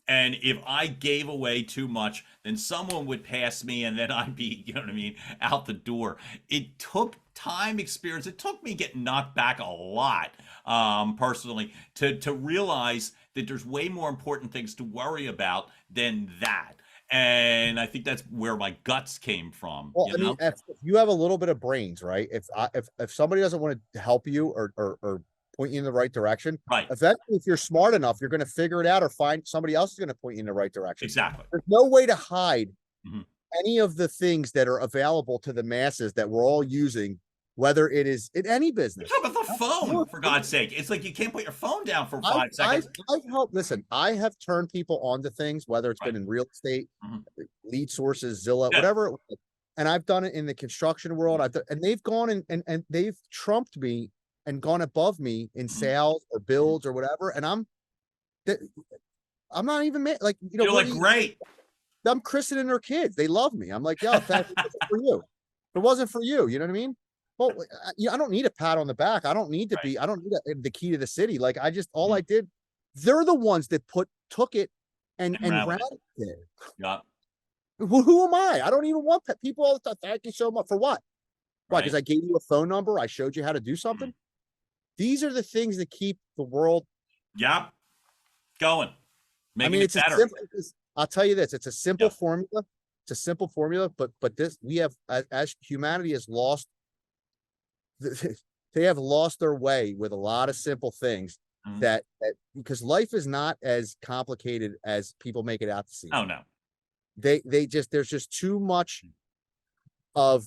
And if I gave away too much, then someone would pass me and then I'd be, out the door. It took time, experience. It took me getting knocked back a lot, personally, to realize that there's way more important things to worry about than that. And I think that's where my guts came from. Well, if you have a little bit of brains, right? If somebody doesn't want to help you or point you in the right direction, right? Eventually, if you're smart enough, you're going to figure it out, or find somebody else is going to point you in the right direction. Exactly. There's no way to hide any of the things that are available to the masses that we're all using, whether it is in any business. Talk about the phone, for God's sake. It's like you can't put your phone down for 5 seconds. I've helped. Listen, I have turned people onto things, whether it's been in real estate, lead sources, Zillow, whatever. And I've done it in the construction world. And they've gone and they've trumped me and gone above me in sales or builds or whatever. And I'm not even like, you're like, great. I'm christening their kids. They love me. I'm like, yo, thank you for you. If it wasn't for you, you know what I mean? Well, I don't need a pat on the back. I don't need to be, I don't need the key to the city. Like all I did, they're the ones that took it and ran it. Yeah. Well, who am I? I don't even want people all the time. Thank you so much. For what? Why? Because I gave you a phone number. I showed you how to do something. These are the things that keep the world going. Making it's it better. I'll tell you this, it's a simple formula. It's a simple formula, but this, we have, as humanity has lost, they have lost their way with a lot of simple things that because life is not as complicated as people make it out to see. Oh no. There's just too much of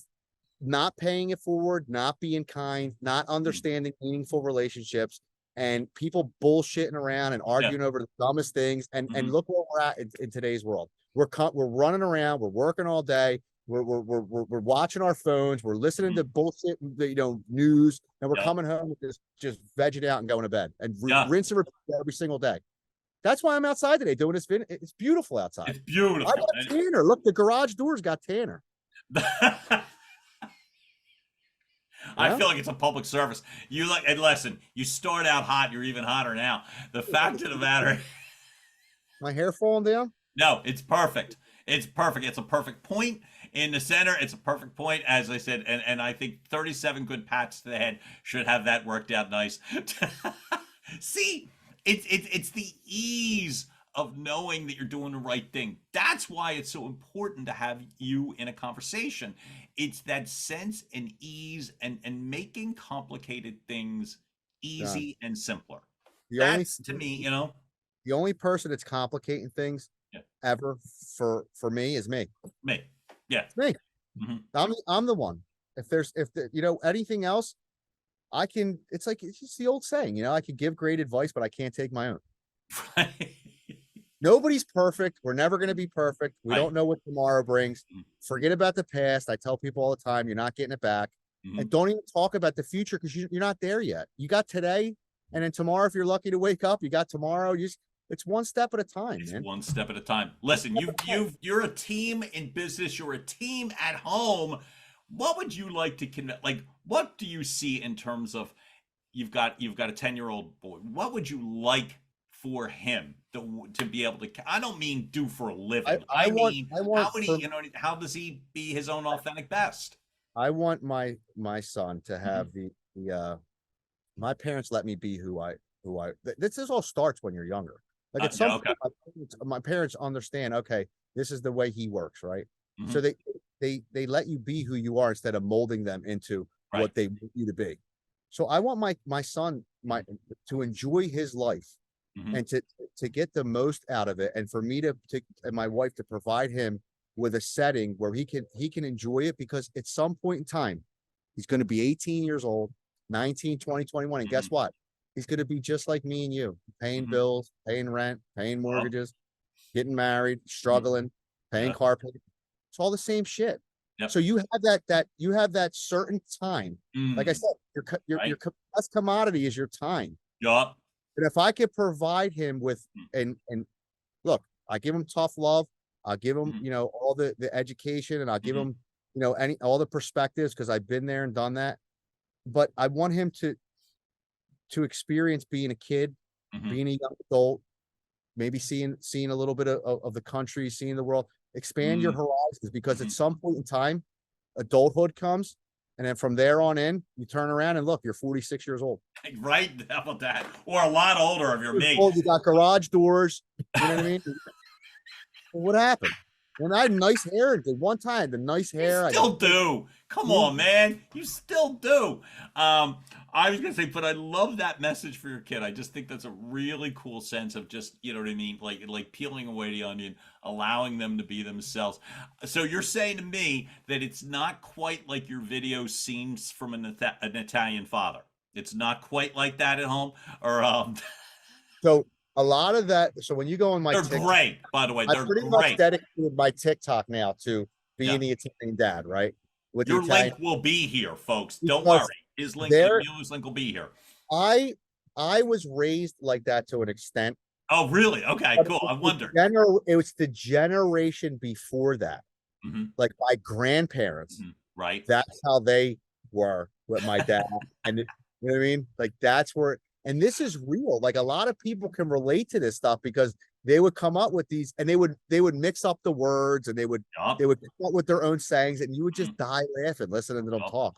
not paying it forward, not being kind, not understanding meaningful relationships, and people bullshitting around and arguing over the dumbest things. And look where we're at in today's world. We're running around, we're working all day, we're watching our phones, we're listening to bullshit, news, and we're coming home with just vegging out and going to bed and rinse and repeat every single day. That's why I'm outside today doing this video. It's beautiful outside. It's beautiful. I got tanner. Look, the garage doors got tanner. I feel like it's a public service. And listen, you start out hot, you're even hotter now. The fact of the matter, my hair falling down? No, it's perfect. It's perfect. It's a perfect point in the center. It's a perfect point, as I said, and I think 37 good pats to the head should have that worked out nice. See, it's the ease of knowing that you're doing the right thing. That's why it's so important to have you in a conversation. It's that sense and ease and making complicated things easy and simpler. That's, to me, the only person that's complicating things ever for me is me. Yeah. It's me. I'm the one. If anything else, it's just the old saying, I could give great advice, but I can't take my own. Right. Nobody's perfect. We're never going to be perfect. We don't know what tomorrow brings. Forget about the past. I tell people all the time, you're not getting it back. And don't even talk about the future because you're not there yet. You got today, and then tomorrow, if you're lucky to wake up, you got tomorrow. It's one step at a time, man. One step at a time. Listen, you're a team in business. You're a team at home. What would you like to connect? Like, what do you see in terms of you've got a 10-year-old boy? What would you like for him to be able to? I don't mean do for a living. I mean, how does he be his own authentic best? I want my son to have my parents let me be who I. This all starts when you're younger. Like at some point, my parents understand. Okay, this is the way he works, right? So they let you be who you are instead of molding them into what they want you to be. So I want my son to enjoy his life and to get the most out of it, and for me and my wife to provide him with a setting where he can enjoy it, because at some point in time he's going to be 18 years old, 19, 20, 21, and guess what? He's going to be just like me and you, paying bills, paying rent, paying mortgages, getting married, struggling, paying car payments. It's all the same shit. So you have that certain time. Like I said, your best commodity is your time. And if I could provide him with, and look, I give him tough love. I'll give him, all the education, and I'll give him, all the perspectives, because I've been there and done that. But I want him to experience being a kid, being a young adult, maybe seeing a little bit of the country, seeing the world, expand your horizons, because at some point in time, adulthood comes. And then from there on in, you turn around and look, you're 46 years old. Right? How about that? Or a lot older if you're me. You got garage doors. You know what I mean? What happened? And I had nice hair at one time. The nice hair. You still do. Come on, man. You still do. I was going to say, but I love that message for your kid. I just think that's a really cool sense of just, you know what I mean? Like peeling away the onion, allowing them to be themselves. So you're saying to me that it's not quite like your video scenes from an Italian father. It's not quite like that at home, or So a lot of that. So when you go on my TikTok, great, by the way. They're pretty much dedicated my TikTok now to being the Italian dad, right? With your link will be here, folks. Don't worry. His link, Emilio's link will be here. I was raised like that to an extent, Oh, really? Okay, cool. I wondered. It was the generation before that, like my grandparents. Right. That's how they were with my dad, and you know what I mean. Like that's where, and this is real. Like a lot of people can relate to this stuff because they would come up with these, and they would mix up the words, and they would come up with their own sayings, and you would just die laughing listening to them talk.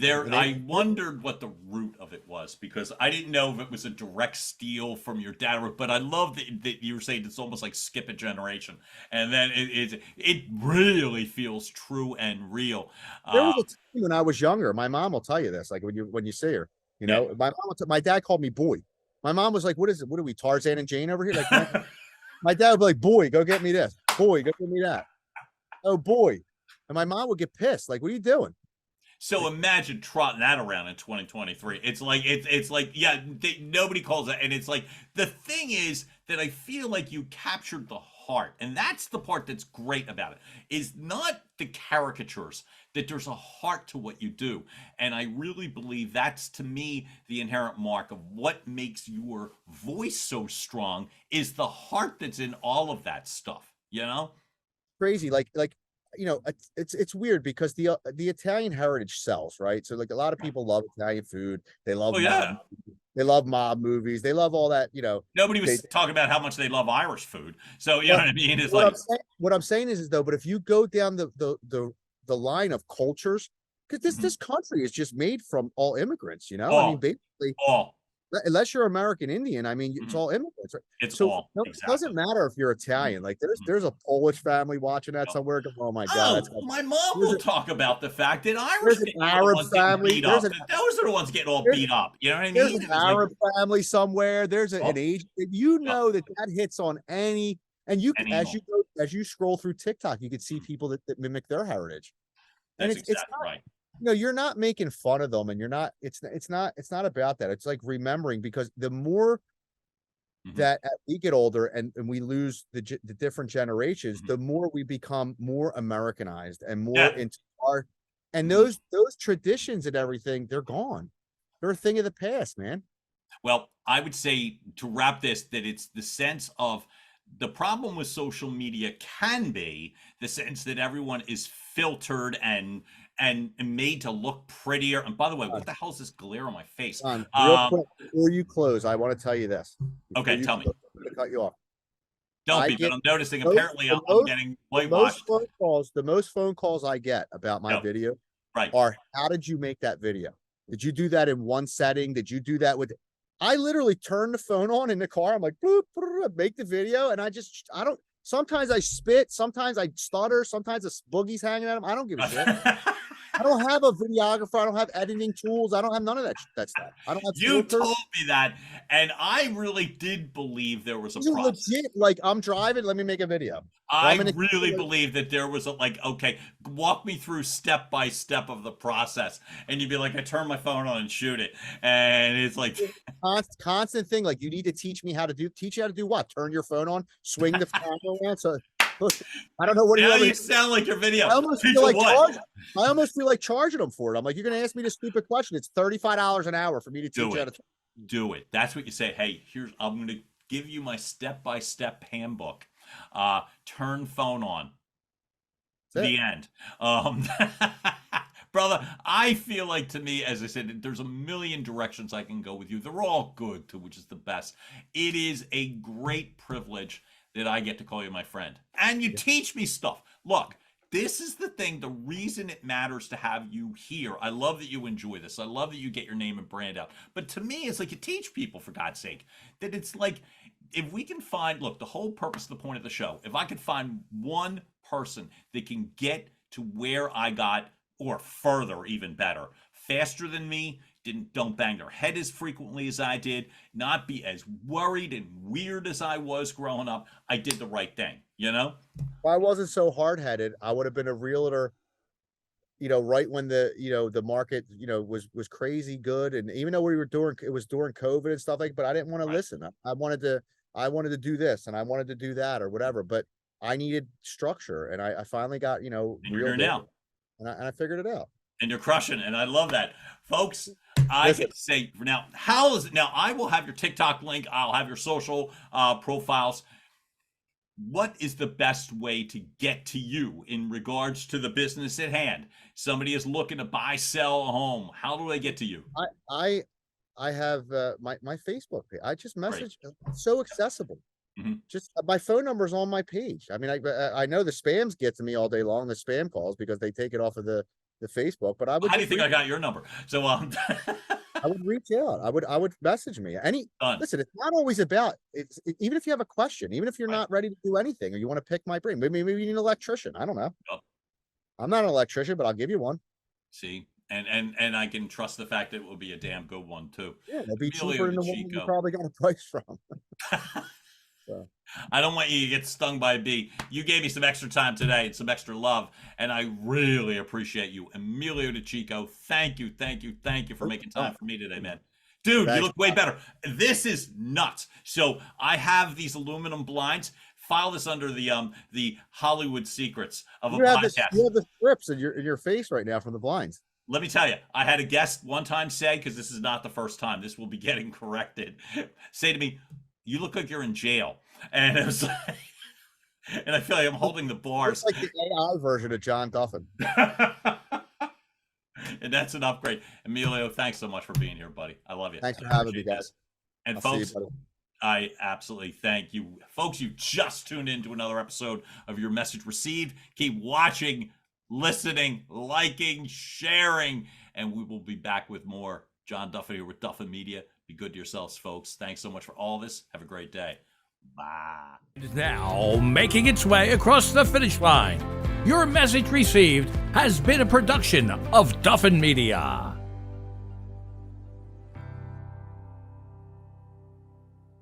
I wondered what the root of it was, because I didn't know if it was a direct steal from your dad, but I love that you were saying it's almost like skip a generation, and then it really feels true and real. There was a time when I was younger. My mom will tell you this, like when you see her, you know, my dad called me boy. My mom was like, "What is it? What are we, Tarzan and Jane over here?" Like my dad would be like, "Boy, go get me this. Boy, go get me that. Oh boy," and my mom would get pissed. Like, "What are you doing?" So imagine trotting that around in 2023. It's like yeah, nobody calls that, and it's like the thing is that I feel like you captured the heart, and that's the part that's great about it. Is not the caricatures, that there's a heart to what you do, and I really believe that's, to me, the inherent mark of what makes your voice so strong is the heart that's in all of that stuff. You know, crazy. Like you know, it's weird because the Italian heritage sells, right? So like a lot of people love Italian food. They love they love mob movies. They love all that, you know. Nobody was talking about how much they love Irish food. So you know what I mean? It's like what I'm saying is though, but if you go down the line of cultures, because this country is just made from all immigrants, you know. I mean, basically unless you're American Indian, I mean, it's all immigrants, right? It's It doesn't matter if you're Italian. Like there's a Polish family watching that somewhere. Oh my God, my mom will talk about the fact that Irish people an Arab family. Those are the ones getting all beat up. You know what I mean? There's an Arab family somewhere. There's an Asian. You know that hits on any, and you can, as you scroll through TikTok, you can see people that mimic their heritage. That's and it's not, right. You know, you're not making fun of them, and you're not. It's not about that. It's like remembering, because the more that we get older and we lose the different generations, the more we become more Americanized and more into our, and those traditions and everything, they're gone. They're a thing of the past, man. Well, I would say, to wrap this, that it's the sense of the problem with social media can be the sense that everyone is filtered and made to look prettier. And by the way, what the hell is this glare on my face? Real quick, before you close, I want to tell you this. Okay, tell me. I'm going to cut you off. Don't be, but I'm noticing apparently I'm getting whitewashed. The most phone calls I get about my video are, how did you make that video? Did you do that in one setting? Did you do that with... I literally turn the phone on in the car. I'm like, bloop, bloop, make the video. And I don't, sometimes I spit, sometimes I stutter, sometimes the boogie's hanging at him. I don't give a shit. I don't have a videographer. I don't have editing tools. I don't have none of that stuff. I don't have. You told me that, and I really did believe there was a process. Legit, like, I'm driving, let me make a video. I really believe that there was okay, walk me through step by step of the process, and you'd be like, I turn my phone on and shoot it, and it's like constant thing. Like, you need to teach you how to do what? Turn your phone on, swing the camera around. So I don't know what you sound like your video. I almost feel like charging them for it. I'm like, you're going to ask me this stupid question. It's $35 an hour for me to teach you how to do it. That's what you say. Hey, I'm going to give you my step-by-step handbook. Turn phone on. The end. Brother, I feel like, to me, as I said, there's a million directions I can go with you. They're all good, which is the best. It is a great privilege that I get to call you my friend. And you teach me stuff. Look, this is the thing, the reason it matters to have you here. I love that you enjoy this. I love that you get your name and brand out. But to me, it's like you teach people, for God's sake, that it's like, if we can find, look, the whole purpose, the point of the show, if I could find one person that can get to where I got, or further, even better, faster than me, don't bang their head as frequently as I did, not be as worried and weird as I was growing up, I did the right thing, you know? If I wasn't so hard-headed, I would have been a realtor, you know, right when the market, was crazy good. And even though it was during COVID and stuff but I didn't want to listen. I wanted to do this, and I wanted to do that, or whatever, but I needed structure, and I finally got, real now. And I figured it out. And you're crushing, and I love that. Folks, I get to say now, how is it now? I will have your TikTok link, I'll have your social profiles. What is the best way to get to you in regards to the business at hand? Somebody is looking to buy, sell a home. How do they get to you? I have my Facebook page. I just message. It's so accessible. Just my phone number is on my page. I mean, I know the spams get to me all day long, the spam calls, because they take it off of the Facebook. But I would. How do you think I got your number? So I would reach out. I would message me. Listen, it's not always about even if you have a question, even if you're not ready to do anything, or you want to pick my brain. Maybe you need an electrician. I don't know. Yep. I'm not an electrician, but I'll give you one. See, and I can trust the fact that it will be a damn good one too. Yeah, it'll be cheaper than the one you probably got a price from. So. I don't want you to get stung by a bee. You gave me some extra time today and some extra love, and I really appreciate you. Emilio DiCicco, thank you for making time for me today, man. Dude, you look way better. This is nuts. So I have these aluminum blinds. File this under the Hollywood secrets of a podcast. You have the strips in your face right now from the blinds. Let me tell you, I had a guest one time say, because this is not the first time, this will be getting corrected, say to me, "You look like you're in jail." And it was like, and I feel like I'm holding the bars. It's like the AI version of John Duffin. And that's an upgrade. Emilio, thanks so much for being here, buddy. I love you. Thanks for having me, guys. And folks, I absolutely thank you. Folks, you just tuned into another episode of Your Message Received. Keep watching, listening, liking, sharing, and we will be back with more. John Duffin here with Duffin Media. Be good to yourselves, folks. Thanks so much for all this. Have a great day. Bye. Now making its way across the finish line. Your Message Received has been a production of Duffin Media.